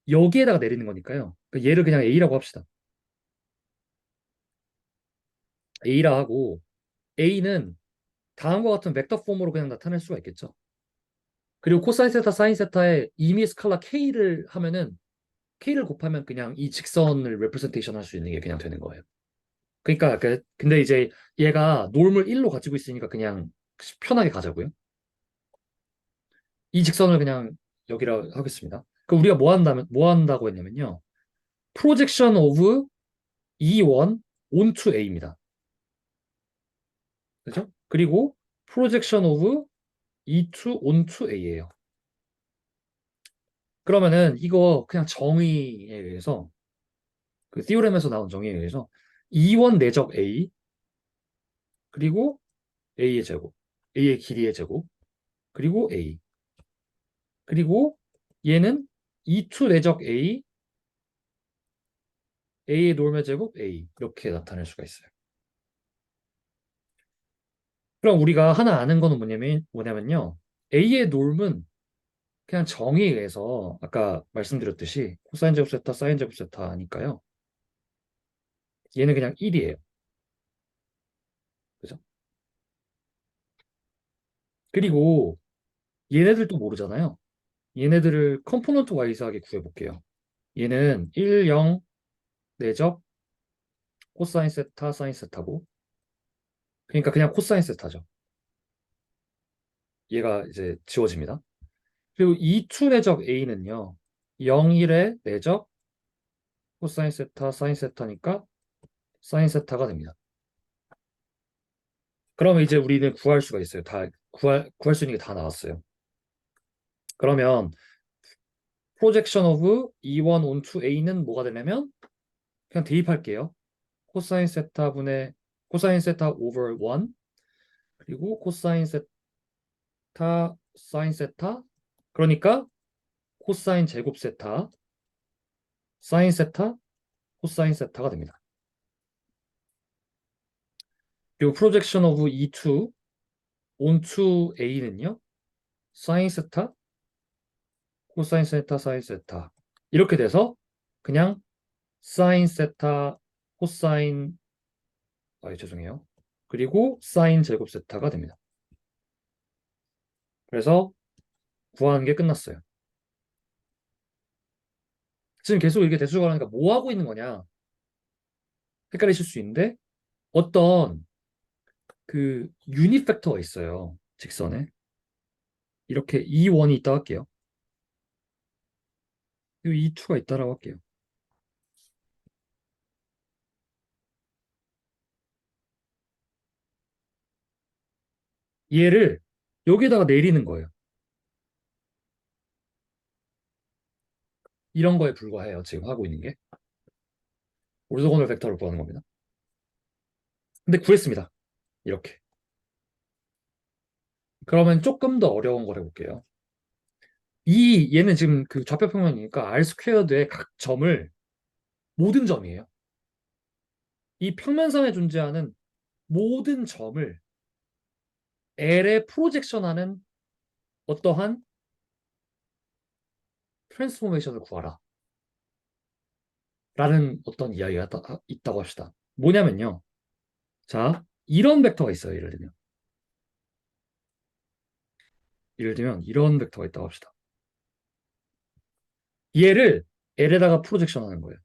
여기에다가 내리는 거니까요. 그러니까 얘를 그냥 A라고 합시다. A라 하고 A는 다음과 같은 벡터 폼으로 그냥 나타낼 수가 있겠죠. 그리고 코사인 세타, 사인 세타에 이미 스칼라 K를 하면은 K를 곱하면 그냥 이 직선을 레프레젠테이션 할 수 있는 게 그냥 되는 거예요. 그러니까 근데 이제 얘가 놈을 1로 가지고 있으니까 그냥 편하게 가자고요. 이 직선을 그냥 여기라 하겠습니다. 그럼 우리가 뭐 한다고 했냐면요. projection of E1 onto A입니다. 그죠? 그리고 projection of E2 onto A예요. 그러면은 이거 그냥 정의에 의해서 그 티오렘에서 나온 정의에 의해서 E1 내적 A 그리고 A의 제곱, A의 길이의 제곱 그리고 A 그리고 얘는 E2 내적 A, A의 놀매 제곱 A 이렇게 나타낼 수가 있어요. 그럼 우리가 하나 아는 거는 뭐냐면요. A의 놀은 그냥 정의에 의해서 아까 말씀드렸듯이 코사인 제곱 세타, 사인 제곱 세타니까요. 얘는 그냥 1이에요. 그죠? 그리고 얘네들도 모르잖아요. 얘네들을 컴포넌트 와이즈하게 구해볼게요. 얘는 1, 0 내적 코사인 세타, 사인 세타고 그러니까 그냥 코사인 세타죠. 얘가 이제 지워집니다. 그리고 2투 내적 A는요. 0, 1의 내적 코사인 세타, 사인 세타니까 사인 세타가 됩니다. 그러면 이제 우리는 구할 수가 있어요. 다 구할 수 있는 게 다 나왔어요. 그러면 projection of E1 onto A는 뭐가 되냐면 그냥 대입할게요. 코사인 세타 분의 코사인 세타 over 1 그리고 코사인 세타 사인 세타 그러니까 코사인 제곱 세타 사인 세타 코사인 세타가 됩니다. 그리고 projection of E2 onto A는요. 사인 세타 코사인 세타 사인 세타 이렇게 돼서 그냥 사인 세타 코사인 죄송해요. 그리고 사인 제곱 세타가 됩니다. 그래서 구하는 게 끝났어요. 지금 계속 이렇게 대수가 하니까 뭐 하고 있는 거냐 헷갈리실 수 있는데 어떤 그 유닛 팩터가 있어요. 직선에 이렇게 E1이 있다 할게요. 그리고 E2가 있다라고 할게요. 얘를 여기다가 내리는 거예요. 이런 거에 불과해요. 지금 하고 있는 게. 오르도고널 벡터를 구하는 겁니다. 근데 구했습니다. 이렇게. 그러면 조금 더 어려운 걸 해볼게요. 얘는 지금 그 좌표 평면이니까 R 스퀘어드의 각 점을 모든 점이에요. 이 평면상에 존재하는 모든 점을 L에 프로젝션하는 어떠한 트랜스포메이션을 구하라. 라는 어떤 이야기가 있다고 합시다. 뭐냐면요. 자, 이런 벡터가 있어요. 예를 들면 이런 벡터가 있다고 합시다. 얘를 L에다가 프로젝션 하는 거예요.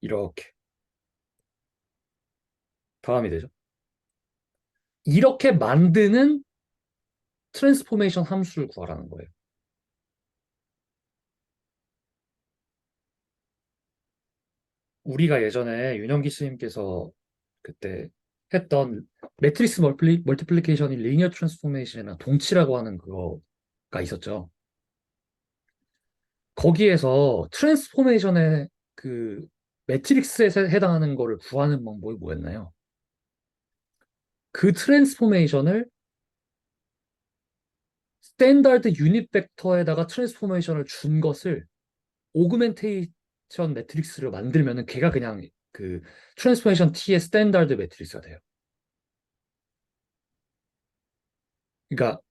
이렇게. 다음이 되죠. 이렇게 만드는 트랜스포메이션 함수를 구하라는 거예요. 우리가 예전에 윤영기 스님께서 그때 했던 매트리스 멀티플리케이션이 리니어 트랜스포메이션이랑 동치라고 하는 그거가 있었죠. 거기에서 트랜스포메이션의 그 매트릭스에 해당하는 거를 구하는 방법이 뭐였나요? 그 트랜스포메이션을 스탠다드 유닛 벡터에다가 트랜스포메이션을 준 것을 오그멘테이션 매트릭스를 만들면은 걔가 그냥 그 트랜스포메이션 T의 스탠다드 매트릭스가 돼요. 그러니까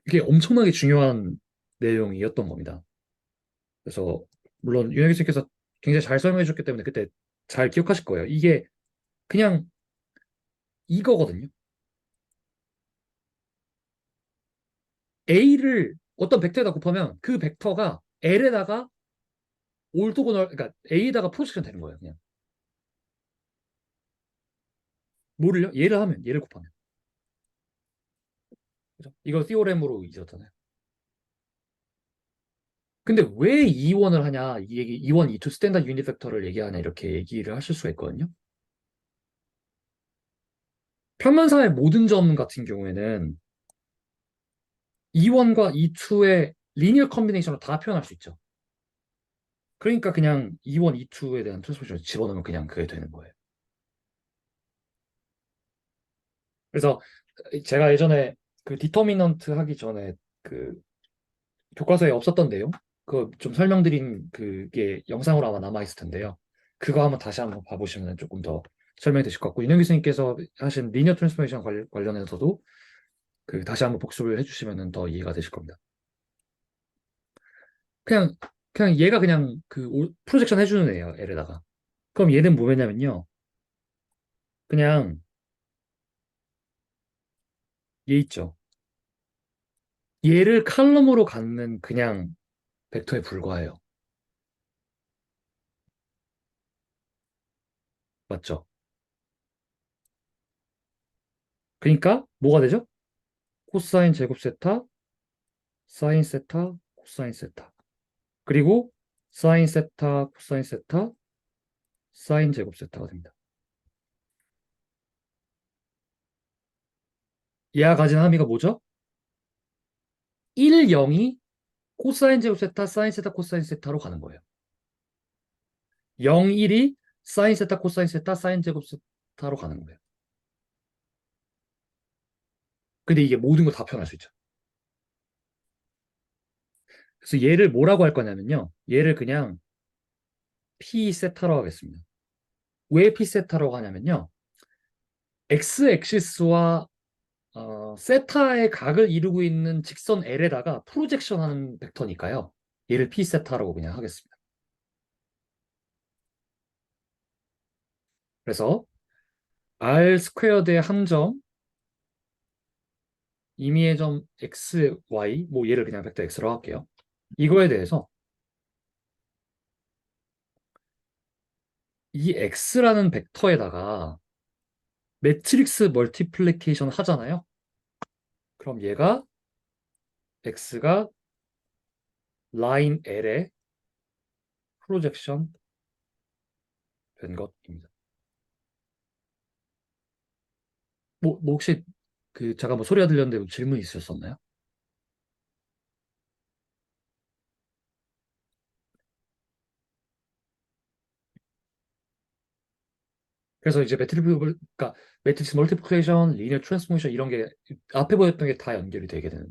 이게 엄청나게 중요한 내용이었던 겁니다. 그래서 물론 윤혁 교수님께서 굉장히 잘 설명해 주셨기 때문에 그때 잘 기억하실 거예요. 이게 그냥 이거거든요. A를 어떤 벡터에다 곱하면 그 벡터가 L에다가 올토고널, 그러니까 A에다가 프로젝션 되는 거예요. 그냥 뭐를요? 얘를 곱하면. 그죠? 이거 티오렘으로 잊었잖아요. 근데 왜 이원을 하냐? 이 얘기, 이원, 이투 스탠다드 유닛 벡터를 얘기하냐? 이렇게 얘기를 하실 수가 있거든요. 평면사의 모든 점 같은 경우에는 이원과 이투의 리니어 컨비네이션으로 다 표현할 수 있죠. 그러니까 그냥 이원, 이투에 대한 트랜스포지션을 집어넣으면 그냥 그게 되는 거예요. 그래서 제가 예전에 그 디터미넌트 하기 전에 그 교과서에 없었던 내용, 그거 좀 설명드린 그게 영상으로 아마 남아있을 텐데요. 그거 한번 다시 한번 봐보시면 조금 더 설명이 되실 것 같고, 윤영 교수님께서 하신 리니어 트랜스포메이션 관련해서도 그 다시 한번 복습을 해주시면 더 이해가 되실 겁니다. 그냥, 그냥 얘가 그냥 그 프로젝션 해주는 애예요, L에다가. 그럼 얘는 뭐냐면요. 그냥 얘 있죠. 얘를 칼럼으로 갖는 그냥 벡터에 불과해요. 맞죠? 그러니까 뭐가 되죠? 코사인 제곱 세타, 사인 세타, 코사인 세타. 그리고 사인 세타, 코사인 세타, 사인 제곱 세타가 됩니다. 얘가 가진 함의가 뭐죠? 1, 0이 코사인 제곱 세타, 사인 세타, 코사인 세타로 가는 거예요. 0, 1이 사인 세타, 코사인 세타, 사인 제곱 세타로 가는 거예요. 근데 이게 모든 걸 다 표현할 수 있죠. 그래서 얘를 뭐라고 할 거냐면요. 얘를 그냥 P 세타로 하겠습니다. 왜 P 세타라고 하냐면요. X 액시스와 세타의 각을 이루고 있는 직선 L에다가 프로젝션 하는 벡터니까요. 얘를 P 세타라고 그냥 하겠습니다. 그래서 R 스퀘어드의 함점 임의의 점 x, y, 뭐 얘를 그냥 벡터 x로 할게요. 이거에 대해서 이 x라는 벡터에다가 매트릭스 멀티플리케이션 하잖아요. 그럼 얘가 x가 라인 L의 프로젝션 된 것입니다. 뭐 혹시 그 잠깐 뭐 소리가 들렸는데 뭐 질문 있으셨었나요? 그래서 이제 그러니까 매트릭스 멀티플리케이션, 리니어 트랜스포메이션 이런 게 앞에 보였던 게 다 연결이 되게 되는.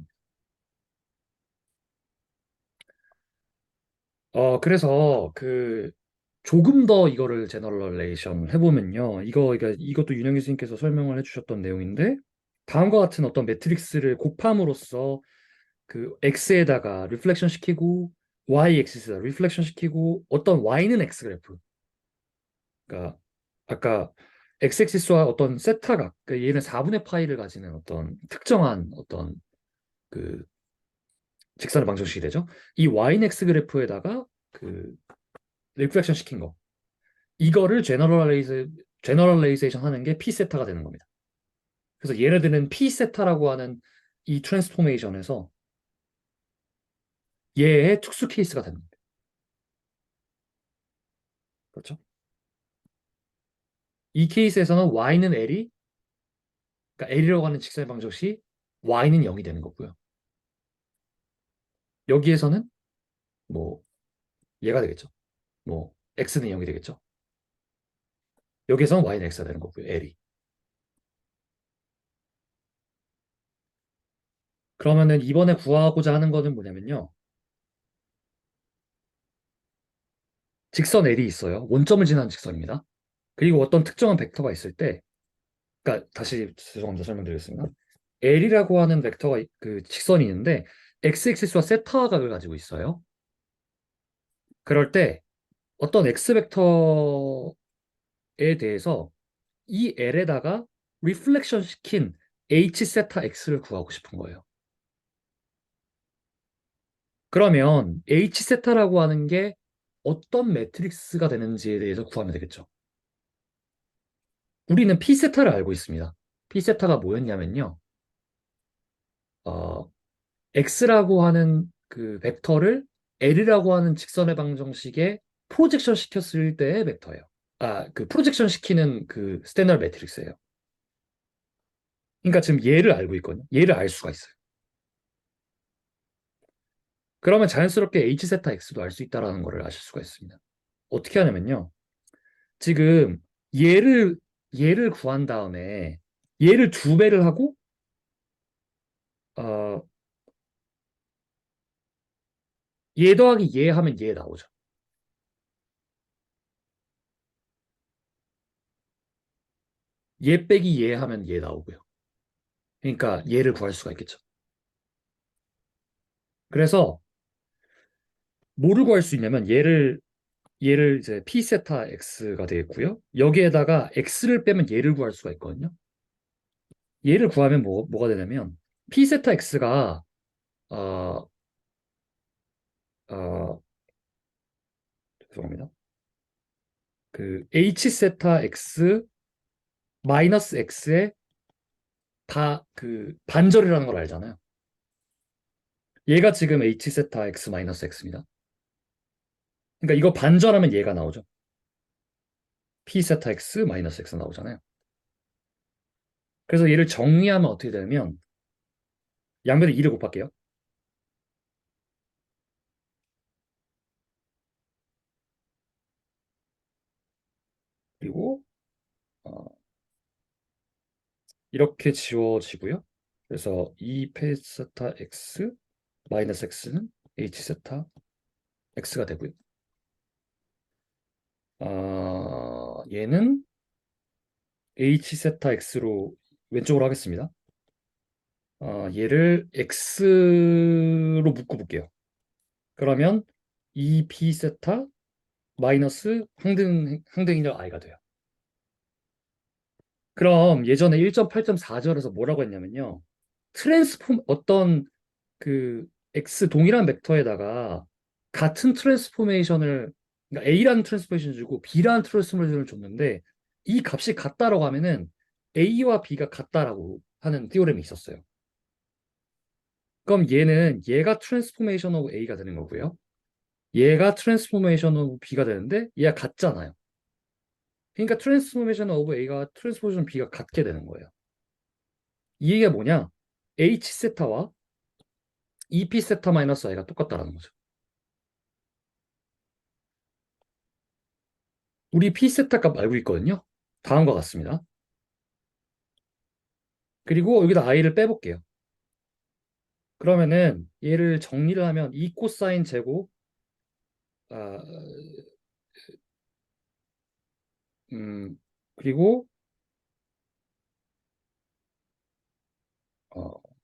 그래서 그 조금 더 이거를 제너럴레이션 해보면요. 그러니까 이것도 윤영 교수님께서 설명을 해주셨던 내용인데 다음과 같은 어떤 매트릭스를 곱함으로써 그 x에다가 리플렉션 시키고 y 엑시스에다 리플렉션 시키고 어떤 y는 x 그래프. 그러니까 아까 x 엑시스와 어떤 세타각, 그러니까 얘는 4분의 파이를 가지는 어떤 특정한 어떤 그 직선의 방정식이 되죠. 이 y는 x 그래프에다가 그 리플렉션 시킨 거. 이거를 제너럴레이제이션 하는 게 P세타가 되는 겁니다. 그래서 예를 들면 P세타라고 하는 이 트랜스포메이션에서 얘의 특수 케이스가 되는 겁니다. 그렇죠? 이 케이스에서는 y는 L이, 그러니까 L이라고 하는 직선의 방정식 y는 0이 되는 거고요. 여기에서는 뭐 얘가 되겠죠. 뭐 x는 0이 되겠죠. 여기에서는 y는 x가 되는 거고요. L이. 그러면은 이번에 구하고자 하는 거는 뭐냐면요. 직선 L이 있어요. 원점을 지나는 직선입니다. 그리고 어떤 특정한 벡터가 있을 때, 그러니까 다시 죄송합니다. 설명드리겠습니다. L이라고 하는 벡터가 그 직선이 있는데 x 액시스와 세타 각을 가지고 있어요. 그럴 때 어떤 x 벡터에 대해서 이 L에다가 리플렉션 시킨 h 세타 x를 구하고 싶은 거예요. 그러면 h 세타라고 하는 게 어떤 매트릭스가 되는지에 대해서 구하면 되겠죠. 우리는 p 세타를 알고 있습니다. p 세타가 뭐였냐면요. 어, x라고 하는 그 벡터를 l이라고 하는 직선의 방정식에 프로젝션 시켰을 때의 벡터예요. 그 프로젝션 시키는 그 스탠다드 매트릭스예요. 그러니까 지금 얘를 알고 있거든요. 얘를 알 수가 있어요. 그러면 자연스럽게 h 세타 x도 알 수 있다라는 거를 아실 수가 있습니다. 어떻게 하냐면요. 지금 얘를 얘를 구한 다음에 얘를 두 배를 하고 어, 얘 더하기 얘 하면 얘 나오죠. 얘 빼기 얘 하면 얘 나오고요. 그러니까 얘를 구할 수가 있겠죠. 그래서 뭐를 구할 수 있냐면 얘를 이제 p 세타 x가 되겠고요. 여기에다가 x를 빼면 얘를 구할 수가 있거든요. 얘를 구하면 뭐가 되냐면 p 세타 x가 어, 어, 죄송합니다. 그 h 세타 x 마이너스 x의 다 그 반절이라는 걸 알잖아요. 얘가 지금 h 세타 x 마이너스 x입니다. 그러니까 이거 반절하면 얘가 나오죠. p 세타 x 마이너스 x 나오잖아요. 그래서 얘를 정리하면 어떻게 되냐면 양변에 2를 곱할게요. 그리고 어, 이렇게 지워지고요. 그래서 2 세타 x 마이너스 x는 h 세타 x가 되고요. 얘는 h 세타 x로 왼쪽으로 하겠습니다. 얘를 x로 묶어볼게요. 그러면 2p 세타 마이너스 항등인열 i가 돼요. 그럼 예전에 1.8.4절에서 뭐라고 했냐면요. 어떤 그 x 동일한 벡터에다가 같은 트랜스포메이션을 그러니까 A라는 트랜스포메이션을 주고 B라는 트랜스포메이션을 줬는데 이 값이 같다라고 하면은 A와 B가 같다라고 하는 티오렘이 있었어요. 그럼 얘가 트랜스포메이션 오브 A가 되는 거고요. 얘가 트랜스포메이션 오브 B가 되는데 얘가 같잖아요. 그러니까 트랜스포메이션 오브 A가 트랜스포메이션 B가 같게 되는 거예요. 이 얘기가 뭐냐? H 세타와 EP 세타 마이너스 I가 똑같다라는 거죠. 우리 P 세타 값 알고 있거든요. 다음과 같습니다. 그리고 여기다 I를 빼볼게요. 그러면은 얘를 정리를 하면 2 코사인 제곱 아, 그리고 어,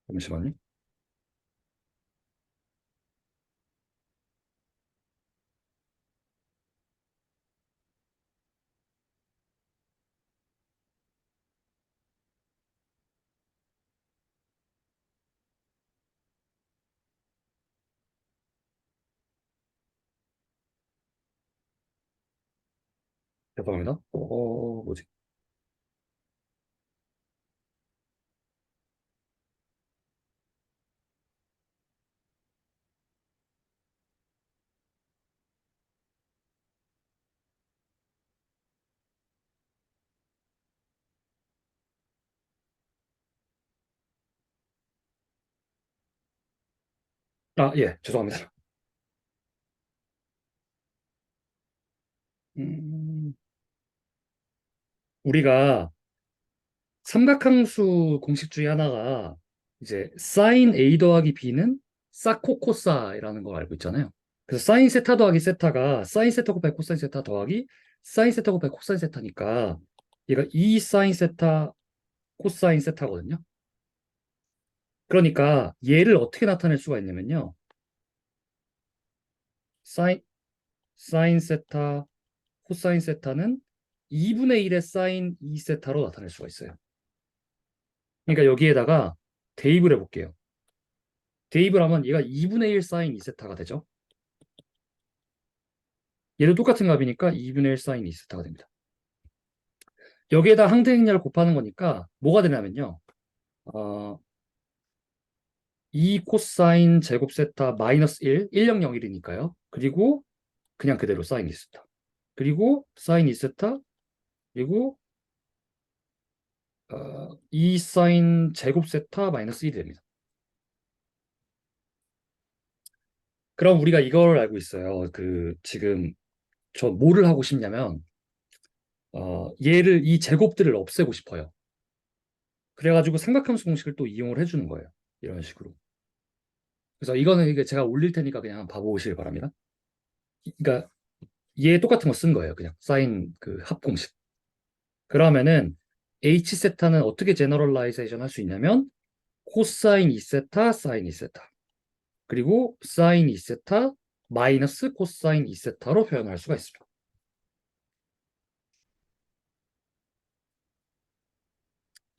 잠시만요. 죄송합니다. 뭐지? 예, 죄송합니다. 음, 우리가 삼각함수 공식 중에 하나가 이제 사인 A 더하기 B는 사코코사이라는 걸 알고 있잖아요. 그래서 사인 세타 더하기 세타가 사인 세타 곱하기 코사인 세타 더하기 사인 세타 곱하기 코사인 세타니까 얘가 2 사인 세타 코사인 세타거든요. 그러니까 얘를 어떻게 나타낼 수가 있냐면요. 사인 사인 세타 코사인 세타는 2분의 1의 사인 2세타로 나타낼 수가 있어요. 그러니까 여기에다가 대입을 해볼게요. 대입을 하면 얘가 2분의 1 사인 2세타가 되죠. 얘도 똑같은 값이니까 2분의 1 사인 2세타가 됩니다. 여기에다 항대행렬을 곱하는 거니까 뭐가 되냐면요. 2 코사인 제곱 세타 마이너스 1, 1001이니까요. 그리고 그냥 그대로 사인 2세타. 그리고 사인 2세타, 그리고 2 사인 제곱 세타 마이너스 1이 됩니다. 그럼 우리가 이걸 알고 있어요. 지금 저 뭐를 하고 싶냐면 얘를 이 제곱들을 없애고 싶어요. 그래가지고 삼각함수 공식을 또 이용을 해주는 거예요. 이런 식으로. 그래서 이거는 이게 제가 올릴 테니까 그냥 봐보시길 바랍니다. 그러니까 얘 똑같은 거 쓴 거예요. 그냥 사인 그 합 공식. 그러면은 H 세타는 어떻게 제너럴라이제이션 할 수 있냐면 코사인 2세타 사인 2세타 그리고 사인 2세타 마이너스 코사인 2세타로 표현할 수가 있습니다.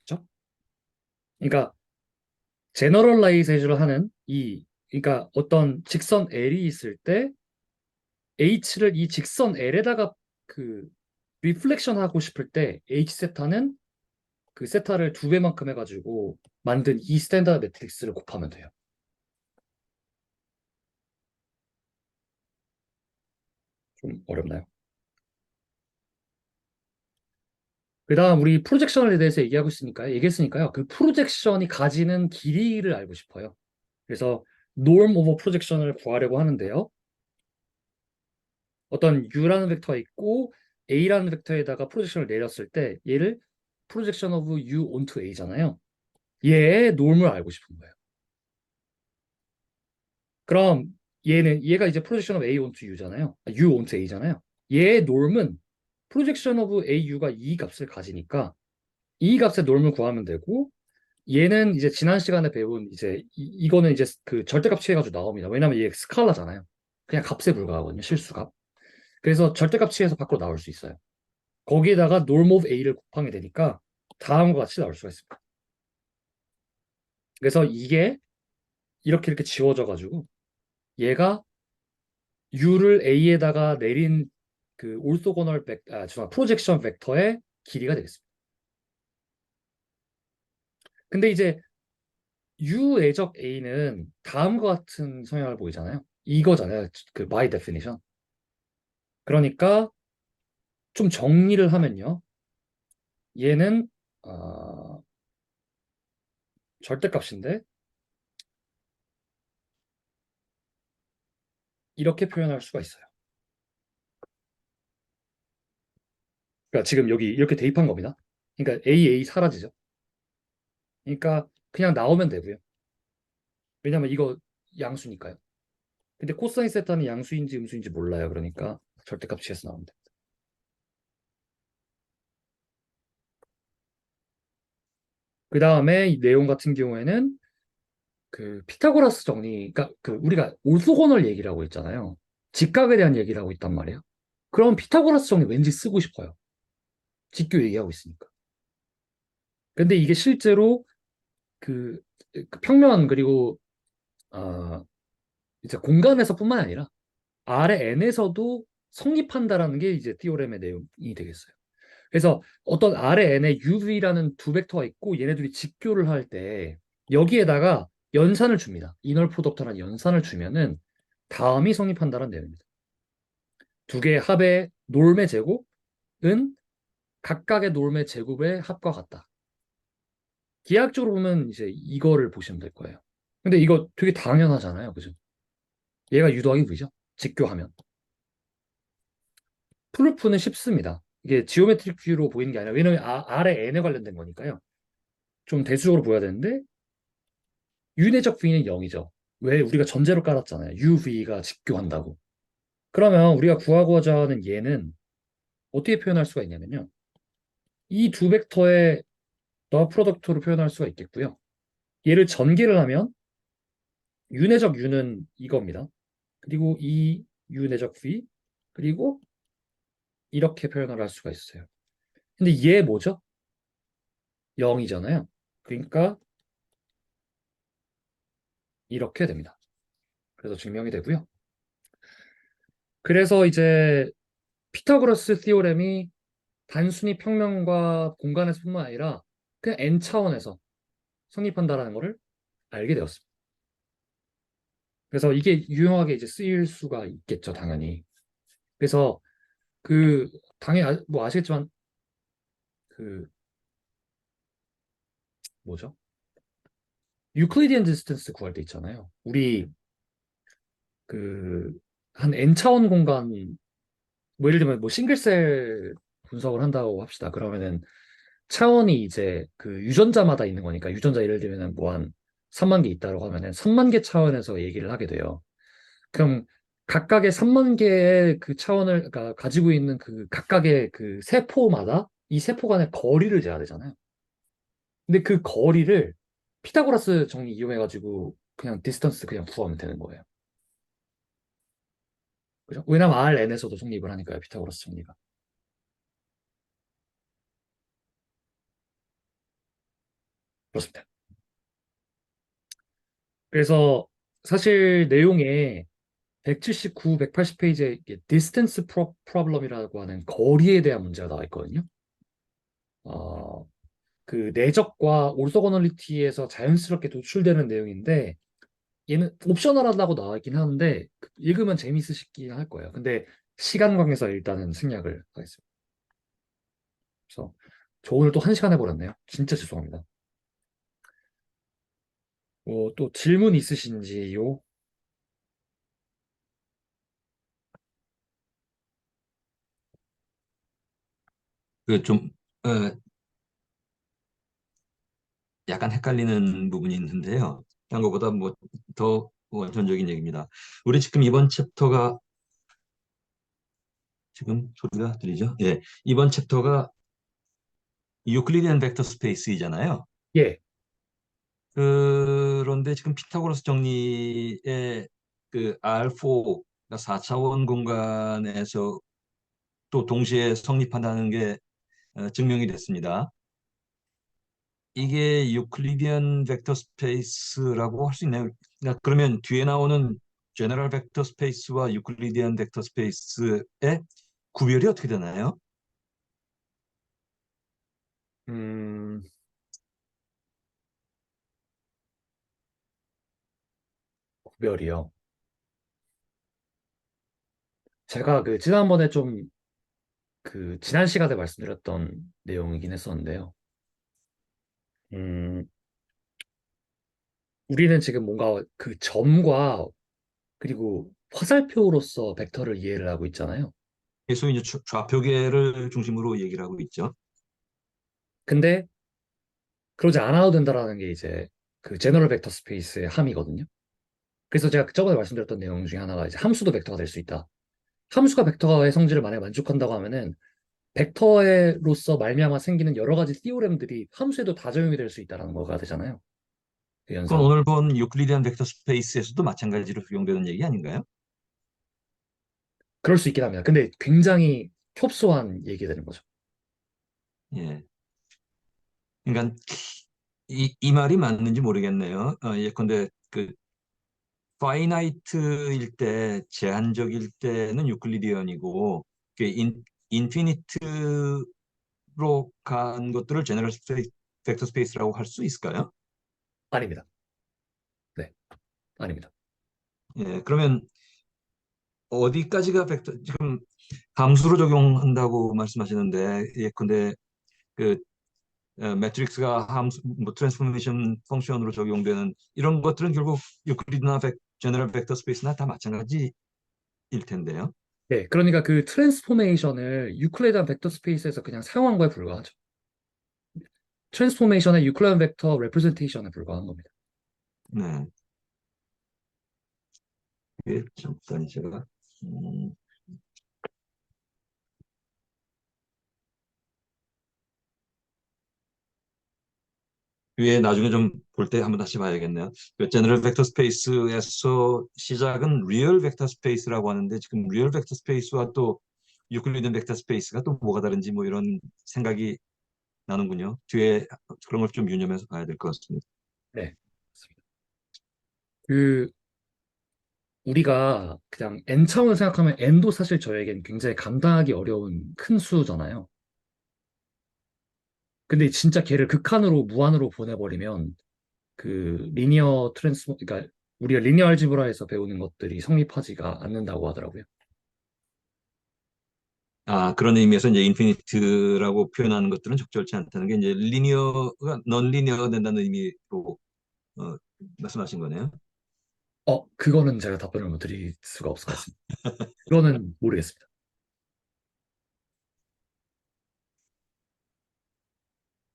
그렇죠? 그러니까 제너럴라이제이션을 하는 그러니까 어떤 직선 L이 있을 때 H를 이 직선 L에다가 그 리플렉션 하고 싶을 때 H 세타는 그 세타를 2배만큼 해가지고 만든 이 스탠다드 매트릭스를 곱하면 돼요. 좀 어렵나요? 그 다음 우리 프로젝션에 대해서 얘기했으니까요. 그 프로젝션이 가지는 길이를 알고 싶어요. 그래서 norm over projection을 구하려고 하는데요. 어떤 u라는 벡터가 있고 a라는 벡터에다가 프로젝션을 내렸을 때 얘를 projection of u onto a잖아요. 얘의 norm을 알고 싶은 거예요. 그럼 얘가 이제 projection of a onto u잖아요. u onto a잖아요. 얘의 norm은 projection of au가 이 값을 가지니까 이 값의 norm을 구하면 되고 얘는 이제 지난 시간에 배운 이거는 이제 그 절대값 취해가지고 나옵니다. 왜냐면 얘 스칼라잖아요. 그냥 값에 불과하거든요. 실수값. 그래서 절대값 취해서 밖으로 나올 수 있어요. 거기에다가 norm of a를 곱하게 되니까 다음과 같이 나올 수가 있습니다. 그래서 이게 이렇게 지워져가지고 얘가 u를 a에다가 내린 그 orthogonal 프로젝션 벡터의 길이가 되겠습니다. 근데 이제 u 내적 a는 다음과 같은 성향을 보이잖아요. 이거잖아요. 그 by definition. 그러니까 좀 정리를 하면요. 얘는 절대값인데 이렇게 표현할 수가 있어요. 그러니까 지금 여기 이렇게 대입한 겁니다. 그러니까 a 사라지죠. 그러니까 그냥 나오면 되고요. 왜냐면 이거 양수니까요. 근데 코사인 세타는 양수인지 음수인지 몰라요. 그러니까 절대값 취해서 나오면 됩니다. 그 다음에 이 내용 같은 경우에는 그 피타고라스 정리, 그러니까 그 우리가 올소고널 얘기를 하고 있잖아요. 직각에 대한 얘기를 하고 있단 말이에요. 그럼 피타고라스 정리 왠지 쓰고 싶어요. 직교 얘기하고 있으니까. 근데 이게 실제로 그, 그 평면 그리고 이제 공간에서뿐만 아니라 아래 n에서도 성립한다라는 게 이제 티오렘의 내용이 되겠어요. 그래서 어떤 아래 n에 UV라는 두 벡터가 있고 얘네들이 직교를 할 때 여기에다가 연산을 줍니다. 이널 프로덕트라는 연산을 주면은 다음이 성립한다는 내용입니다. 두 개의 합의 놀의 제곱은 각각의 놀의 제곱의 합과 같다. 기하학적으로 보면 이제 이거를 보시면 될 거예요. 근데 이거 되게 당연하잖아요. 그죠? 얘가 u 더하기 v죠. 직교하면. 프루프는 쉽습니다. 이게 지오메트릭 뷰로 보이는 게 아니라 왜냐면 아래 n에 관련된 거니까요. 좀 대수적으로 보여야 되는데 유내적 v는 0이죠. 왜? 우리가 전제로 깔았잖아요. UV가 직교한다고. 그러면 우리가 구하고자 하는 얘는 어떻게 표현할 수가 있냐면요. 이 두 벡터의 더 프로덕트로 표현할 수가 있겠고요. 얘를 전개를 하면 유내적 u는 이겁니다. 그리고 이 유내적 v 그리고 이렇게 표현을 할 수가 있어요. 근데 얘 뭐죠? 0이잖아요. 그러니까 이렇게 됩니다. 그래서 증명이 되고요. 그래서 이제 피타고라스 티오렘이 단순히 평면과 공간에서뿐만 아니라 그냥 n 차원에서 성립한다라는 것을 알게 되었습니다. 그래서 이게 유용하게 이제 쓰일 수가 있겠죠, 당연히. 그래서 그 당연히 뭐 아시겠지만 그 뭐죠? 유클리디안 디스턴스 구할 때 있잖아요. 우리 그 한 n 차원 공간 뭐 예를 들면 뭐 싱글셀 분석을 한다고 합시다. 그러면은 차원이 이제 그 유전자마다 있는 거니까 유전자 예를 들면은 뭐 한 3만 개 있다고 하면은 3만 개 차원에서 얘기를 하게 돼요. 그럼 각각의 3만 개의 그 차원을 그러니까 가지고 있는 그 각각의 그 세포마다 이 세포 간의 거리를 재야 되잖아요. 근데 그 거리를 피타고라스 정리 이용해가지고 그냥 디스턴스 그냥 구하면 되는 거예요. 그죠? 왜냐면 Rn에서도 성립을 하니까요. 피타고라스 정리가. 그렇습니다. 그래서 사실 내용에 179, 180페이지에 디스턴스 프로블럼이라고 하는 거리에 대한 문제가 나와 있거든요. 어, 그 내적과 오르소고널리티에서 자연스럽게 도출되는 내용인데 얘는 옵셔널하다고 나와 있긴 하는데 읽으면 재밌으시긴 할 거예요. 근데 시간 관계에서 일단은 생략을 하겠습니다. 그래서 저 오늘 또 1시간 해버렸네요. 진짜 죄송합니다. 뭐 또 질문 있으신지요? 그좀 약간 헷갈리는 부분이 있는데요. 딴 것보다 뭐 더 원천적인 얘기입니다. 우리 지금 이번 챕터가 지금 소리가 들리죠? 예, 이번 챕터가 유클리디안 벡터 스페이스이잖아요. 예. 그런데 지금 피타고라스 정리의 그 R4, 가 4차원 공간에서 또 동시에 성립한다는 게 증명이 됐습니다. 이게 유클리디안 벡터 스페이스라고 할 수 있나요? 그러니까 그러면 뒤에 나오는 제너럴 벡터 스페이스와 유클리디안 벡터 스페이스의 구별이 어떻게 되나요? 음, 구별이요. 제가 그 지난번에 좀 그 지난 시간에 말씀드렸던 내용이긴 했었는데요. 음, 우리는 지금 뭔가 그 점과 그리고 화살표로서 벡터를 이해를 하고 있잖아요. 소위 이제 좌표계를 중심으로 얘기를 하고 있죠. 근데 그러지 않아도 된다라는 게 이제 그 제너럴 벡터 스페이스의 함이거든요. 그래서 제가 저번에 말씀드렸던 내용 중에 하나가 이제 함수도 벡터가 될 수 있다. 함수가 벡터의 성질을 만약에 만족한다고 하면은 벡터로서 말미암아 생기는 여러 가지 티오렘들이 함수에도 다 적용이 될 수 있다는 거가 되잖아요. 그 그건 현상이. 오늘 본 유클리디안 벡터 스페이스에서도 마찬가지로 적용되는 얘기 아닌가요? 그럴 수 있긴 합니다. 근데 굉장히 협소한 얘기 되는 거죠. 예. 그러니까 이 말이 맞는지 모르겠네요. 예컨대 그 파이나이트일 때, 제한적일 때는 유클리디언이고 그 인피니트로 간 것들을 제너럴 벡터 스페이스라고 할 수 있을까요? 아닙니다. 네, 아닙니다. 예, 그러면 어디까지가 벡터, 지금 함수로 적용한다고 말씀하시는데, 예컨대 그 매트릭스가 함수, 뭐 트랜스포메이션 펑션으로 적용되는 이런 것들은 결국 유클리드나 제너럴 벡터 스페이스나 다 마찬가지일 텐데요. 네, 그러니까 그 트랜스포메이션을 유클리드한 벡터 스페이스에서 그냥 사용한 거에 불과하죠. 트랜스포메이션의 유클리드 벡터 레프레젠테이션에 불과한 겁니다. 네. 잠깐 제가 음, 위에 나중에 좀 볼 때 한번 다시 봐야겠네요. 그 제너럴 벡터 스페이스에서 시작은 리얼 벡터 스페이스라고 하는데 지금 리얼 벡터 스페이스와 또 유클리드 벡터 스페이스가 또 뭐가 다른지 뭐 이런 생각이 나는군요. 뒤에 그런 걸 좀 유념해서 봐야 될 것 같습니다. 네. 그 우리가 그냥 n 차원을 생각하면 n도 사실 저에겐 굉장히 감당하기 어려운 큰 수잖아요. 근데 진짜 걔를 극한으로 무한으로 보내버리면 그 리니어 그러니까 우리가 리니어 알지브라에서 배우는 것들이 성립하지가 않는다고 하더라고요. 아, 그런 의미에서 이제 인피니트라고 표현하는 것들은 적절치 않다는 게 이제 리니어가 넌 리니어 된다는 의미로 어, 말씀하신 거네요. 그거는 제가 답변을 못 드릴 수가 없을 것 같습니다. 그거는 모르겠습니다.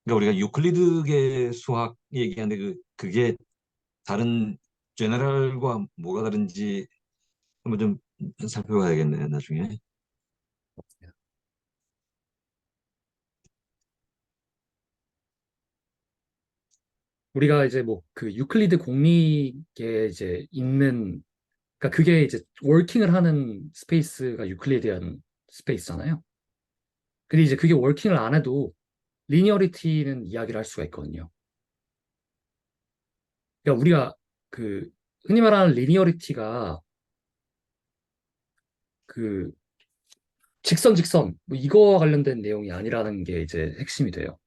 그러니까 우리가 유클리드계 수학 얘기하는데 그게 다른 제너럴과 뭐가 다른지 한번 좀 살펴봐야겠네요, 나중에. 우리가 이제 뭐 그 유클리드 공리계 이제 있는 그러니까 그게 이제 워킹을 하는 스페이스가 유클리디안 스페이스잖아요. 근데 이제 그게 워킹을 안 해도 리니어리티는 이야기를 할 수가 있거든요. 그러니까 우리가 그 흔히 말하는 리니어리티가 그 직선 뭐 이거와 관련된 내용이 아니라는 게 이제 핵심이 돼요.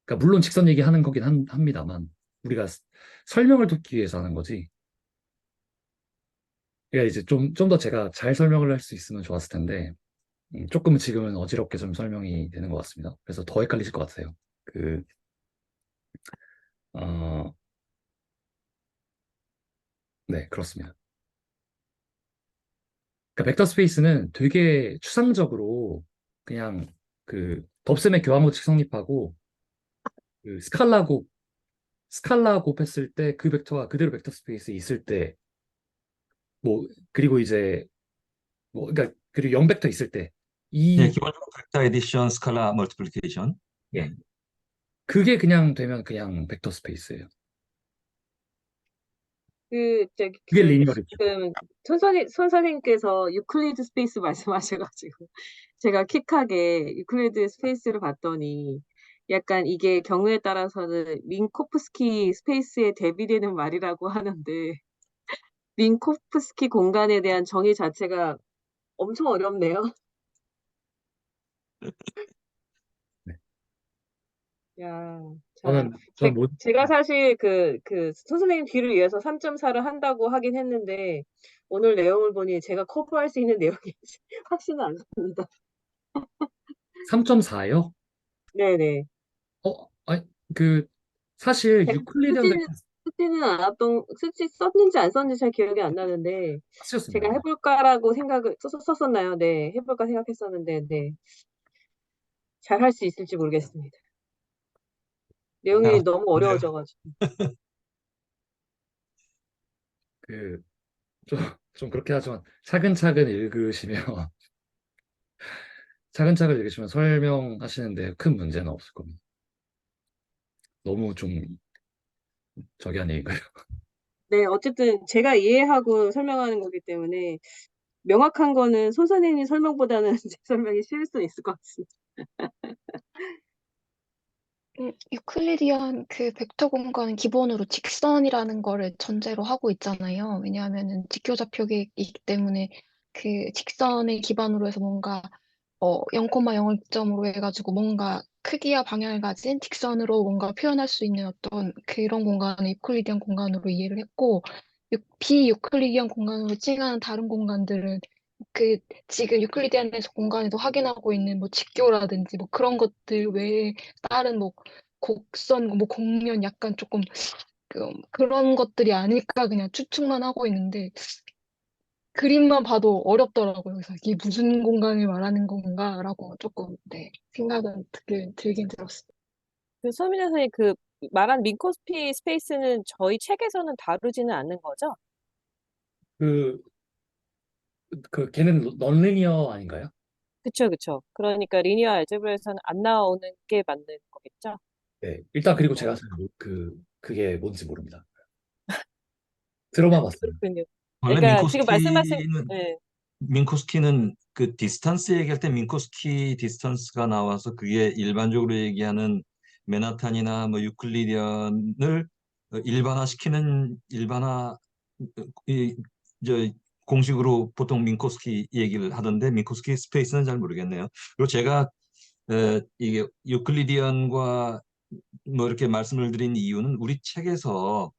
그러니까 물론 직선 얘기하는 거긴 합니다만 우리가 설명을 돕기 위해서 하는 거지. 그러니까 이제 좀 더 제가 잘 설명을 할 수 있으면 좋았을 텐데 조금 지금은 어지럽게 좀 설명이 되는 것 같습니다. 그래서 더 헷갈리실 것 같아요. 그 어, 네, 그렇습니다. 그러니까 벡터 스페이스는 되게 추상적으로 그냥 그 덥셈의 교환법칙 성립하고 그 스칼라 곱했을 때 그 벡터가 그대로 벡터 스페이스에 있을 때 뭐 그리고 이제 뭐 그러니까 그리고 0벡터 있을 때 예, 이 기본적으로 벡터 에디션, 스칼라 멀티플리케이션. 예, 네. 그게 그냥 되면 그냥 벡터 스페이스예요. 저기, 그게 리니어리죠. 지금, 손 선생님께서 유클리드 스페이스 말씀하셔가지고, 제가 킥하게 유클리드 스페이스를 봤더니, 약간 이게 경우에 따라서는 민코프스키 스페이스에 대비되는 말이라고 하는데, 민코프스키 공간에 대한 정의 자체가 엄청 어렵네요. 네. 야, 참. 저는 뭐 제가 사실 선생님 뒤를 위해서 3.4를 한다고 하긴 했는데, 오늘 내용을 보니 제가 커버할 수 있는 내용이 확신은 않습니다. 3.4요? 네네. 아니 그 사실 제가 유클리디언 쓰지는, 벡터 썼는지 안 썼는지 잘 기억이 안 나는데, 쓰셨습니다. 제가 해볼까라고 생각을, 썼었나요? 네. 해볼까 생각했었는데, 네. 잘 할 수 있을지 모르겠습니다. 내용이 너무 그래요. 어려워져가지고. 그 좀, 좀 그렇게 하지만 차근차근 읽으시면 차근차근 읽으시면 설명하시는데 큰 문제는 없을 겁니다. 너무 좀 저기 아니고요. 네, 어쨌든 제가 이해하고 설명하는 거기 때문에 명확한 거는 손 선생님 설명보다는 제 설명이 쉬울 수 있을 것 같습니다. 유클리디안 그 벡터 공간은 기본으로 직선이라는 거를 전제로 하고 있잖아요. 왜냐하면은 직교좌표기이기 때문에 그 직선을 기반으로 해서 뭔가 0,0점으로 해가지고 뭔가 크기와 방향을 가진 직선으로 뭔가 표현할 수 있는 어떤 그런 공간을 유클리디안 공간으로 이해를 했고 비유클리디안 공간으로 칭하는 다른 공간들은 그 지금 유클리디안에서 공간에서 확인하고 있는 뭐 직교라든지 뭐 그런 것들 외에 다른 뭐 곡선, 뭐 곡면 약간 조금 그런 것들이 아닐까 그냥 추측만 하고 있는데 그림만 봐도 어렵더라고요. 그래서 이게 무슨 공간을 말하는 건가라고 조금 네, 생각은 들긴 들었어요. 서민아 선생님 말한 민코스피 스페이스는 저희 책에서는 다루지는 않는 거죠? 그, 걔는 넌리니어 아닌가요? 그쵸, 그쵸. 그러니까 리니어 알제브라에서는 안 나오는 게 맞는 거겠죠? 네, 일단 그리고 어, 제가 잘 그게 뭔지 모릅니다. 들어만 봤어요. 그렇군요. 원래 그러니까 지금 말씀하신, 민코스키는 예, 민코스키는 그 디스턴스 얘기할 때 민코스키 디스턴스가 나와서 그게 일반적으로 얘기하는 맨하탄이나 뭐 유클리디언을 일반화시키는 일반화 이, 저 공식으로 보통 민코스키 얘기를 하던데 민코스키 스페이스는 잘 모르겠네요. 그리고 제가 이게 유클리디언과 뭐 이렇게 말씀을 드린 이유는 우리 책에서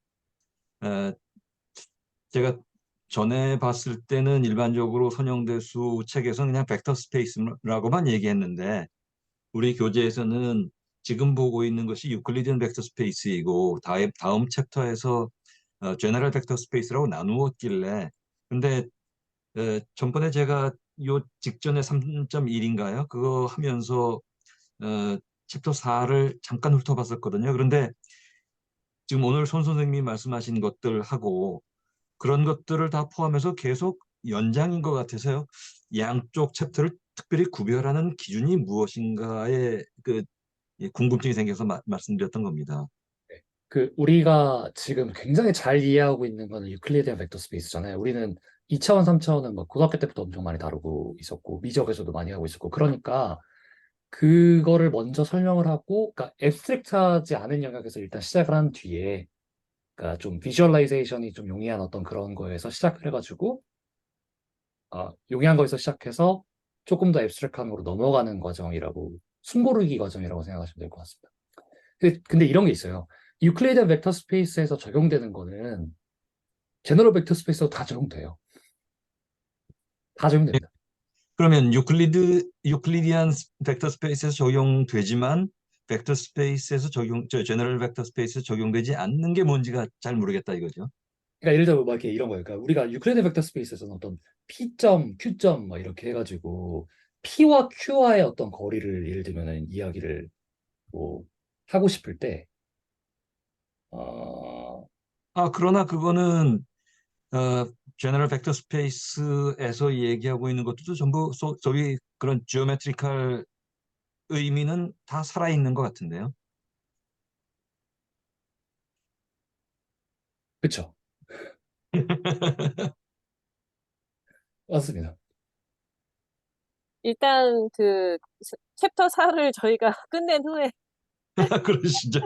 에, 제가 전에 봤을 때는 일반적으로 선형대수 책에서는 그냥 벡터 스페이스라고만 얘기했는데 우리 교재에서는 지금 보고 있는 것이 유클리디언 벡터 스페이스이고 다음 챕터에서 제너럴 벡터 스페이스라고 나누었길래 근데 전번에 제가 요 직전에 3.1인가요? 그거 하면서 챕터 4를 잠깐 훑어봤었거든요. 그런데 지금 오늘 손 선생님이 말씀하신 것들하고 그런 것들을 다 포함해서 계속 연장인 것 같아서요. 양쪽 챕터를 특별히 구별하는 기준이 무엇인가에 궁금증이 생겨서 말씀드렸던 겁니다. 네. 우리가 지금 굉장히 잘 이해하고 있는 거는 유클리디안 벡터 스페이스잖아요. 우리는 2차원, 3차원은 뭐 고등학교 때부터 엄청 많이 다루고 있었고, 미적에서도 많이 하고 있었고, 그러니까 그거를 먼저 설명을 하고, 그러니까 앱스트랙트하지 않은 영역에서 일단 시작을 한 뒤에, 그러니까 좀 비주얼라이제이션이 좀 용이한 어떤 그런 거에서 시작을 해가지고, 용이한 거에서 시작해서 조금 더 앱스트랙트한 거로 넘어가는 과정이라고, 숨고르기 과정이라고 생각하시면 될 것 같습니다. 근데 이런 게 있어요. 유클리드 벡터 스페이스에서 적용되는 거는 제너럴 벡터 스페이스도 다 적용돼요. 다 적용됩니다. 그러면 유클리디안 벡터 스페이스에서 적용되지만 벡터 스페이스에서 제너럴 벡터 스페이스에 적용되지 않는 게 뭔지가 잘 모르겠다 이거죠. 그러니까 예를 들어 막 이렇게 이런 거예요. 그러니까 우리가 유클리드 벡터 스페이스에서는 어떤 P.Q. 막 이렇게 해가지고 P와 Q와의 어떤 거리를 예를 들면은 이야기를 뭐 하고 싶을 때, 어, 그러나 그거는 어, 제너럴 벡터 스페이스에서 얘기하고 있는 것들도 전부 저기 그런 지오메트리컬 의미는 다 살아있는 것 같은데요. 그쵸? 맞습니다. 일단 챕터 4를 저희가 끝낸 후에 그러시죠.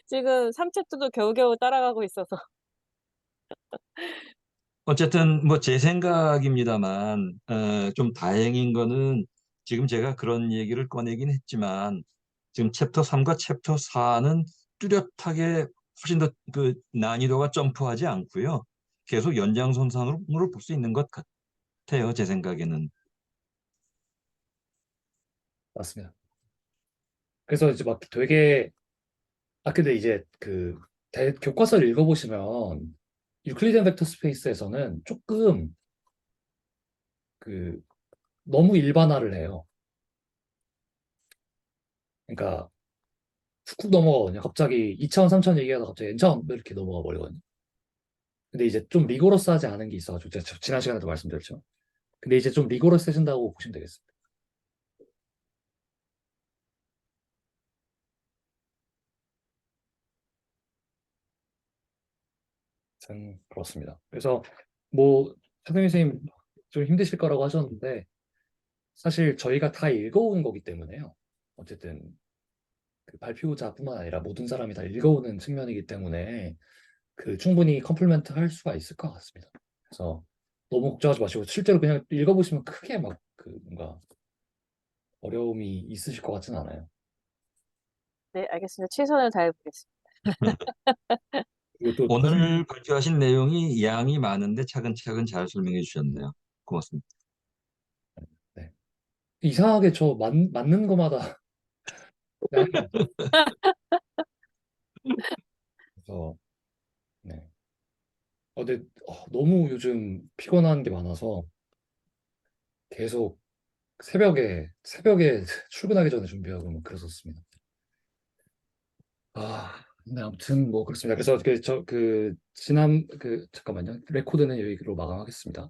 지금 3챕터도 겨우겨우 따라가고 있어서. 어쨌든 뭐 제 생각입니다만 좀 다행인 거는 지금 제가 그런 얘기를 꺼내긴 했지만 지금 챕터 3과 챕터 4는 뚜렷하게 훨씬 더 그 난이도가 점프하지 않고요. 계속 연장선상으로 볼 수 있는 것 같아요. 제 생각에는. 맞습니다. 그래서 이제 막 되게, 근데 이제 교과서를 읽어보시면 유클리디안 벡터 스페이스에서는 조금 그 너무 일반화를 해요. 그러니까 훅훅 넘어가거든요. 갑자기 2차원, 3차원 얘기하다가 갑자기 N차원 이렇게 넘어가 버리거든요. 근데 이제 좀 리고러스하지 않은 게 있어가지고 제가 지난 시간에도 말씀드렸죠. 근데 이제 좀 리고러스해진다고 보시면 되겠습니다. 그렇습니다. 그래서 뭐 선생님 선생님 좀 힘드실 거라고 하셨는데 사실 저희가 다 읽어온 거기 때문에요. 어쨌든 발표자뿐만 아니라 모든 사람이 다 읽어오는 측면이기 때문에 충분히 컴플리멘트 할 수가 있을 것 같습니다. 그래서 너무 걱정하지 마시고 실제로 그냥 읽어보시면 크게 막 뭔가 어려움이 있으실 것 같지는 않아요. 네, 알겠습니다. 최선을 다해보겠습니다. 그리고 또 오늘 발표하신 내용이 양이 많은데 차근차근 잘 설명해 주셨네요. 고맙습니다. 네. 이상하게 맞는 거마다 양이 많아서 네. 근데 너무 요즘 피곤한 게 많아서 계속 새벽에 출근하기 전에 준비하고 뭐 그랬었습니다. 근데 아무튼 뭐 그렇습니다. 그래서 잠깐만요. 레코드는 여기로 마감하겠습니다.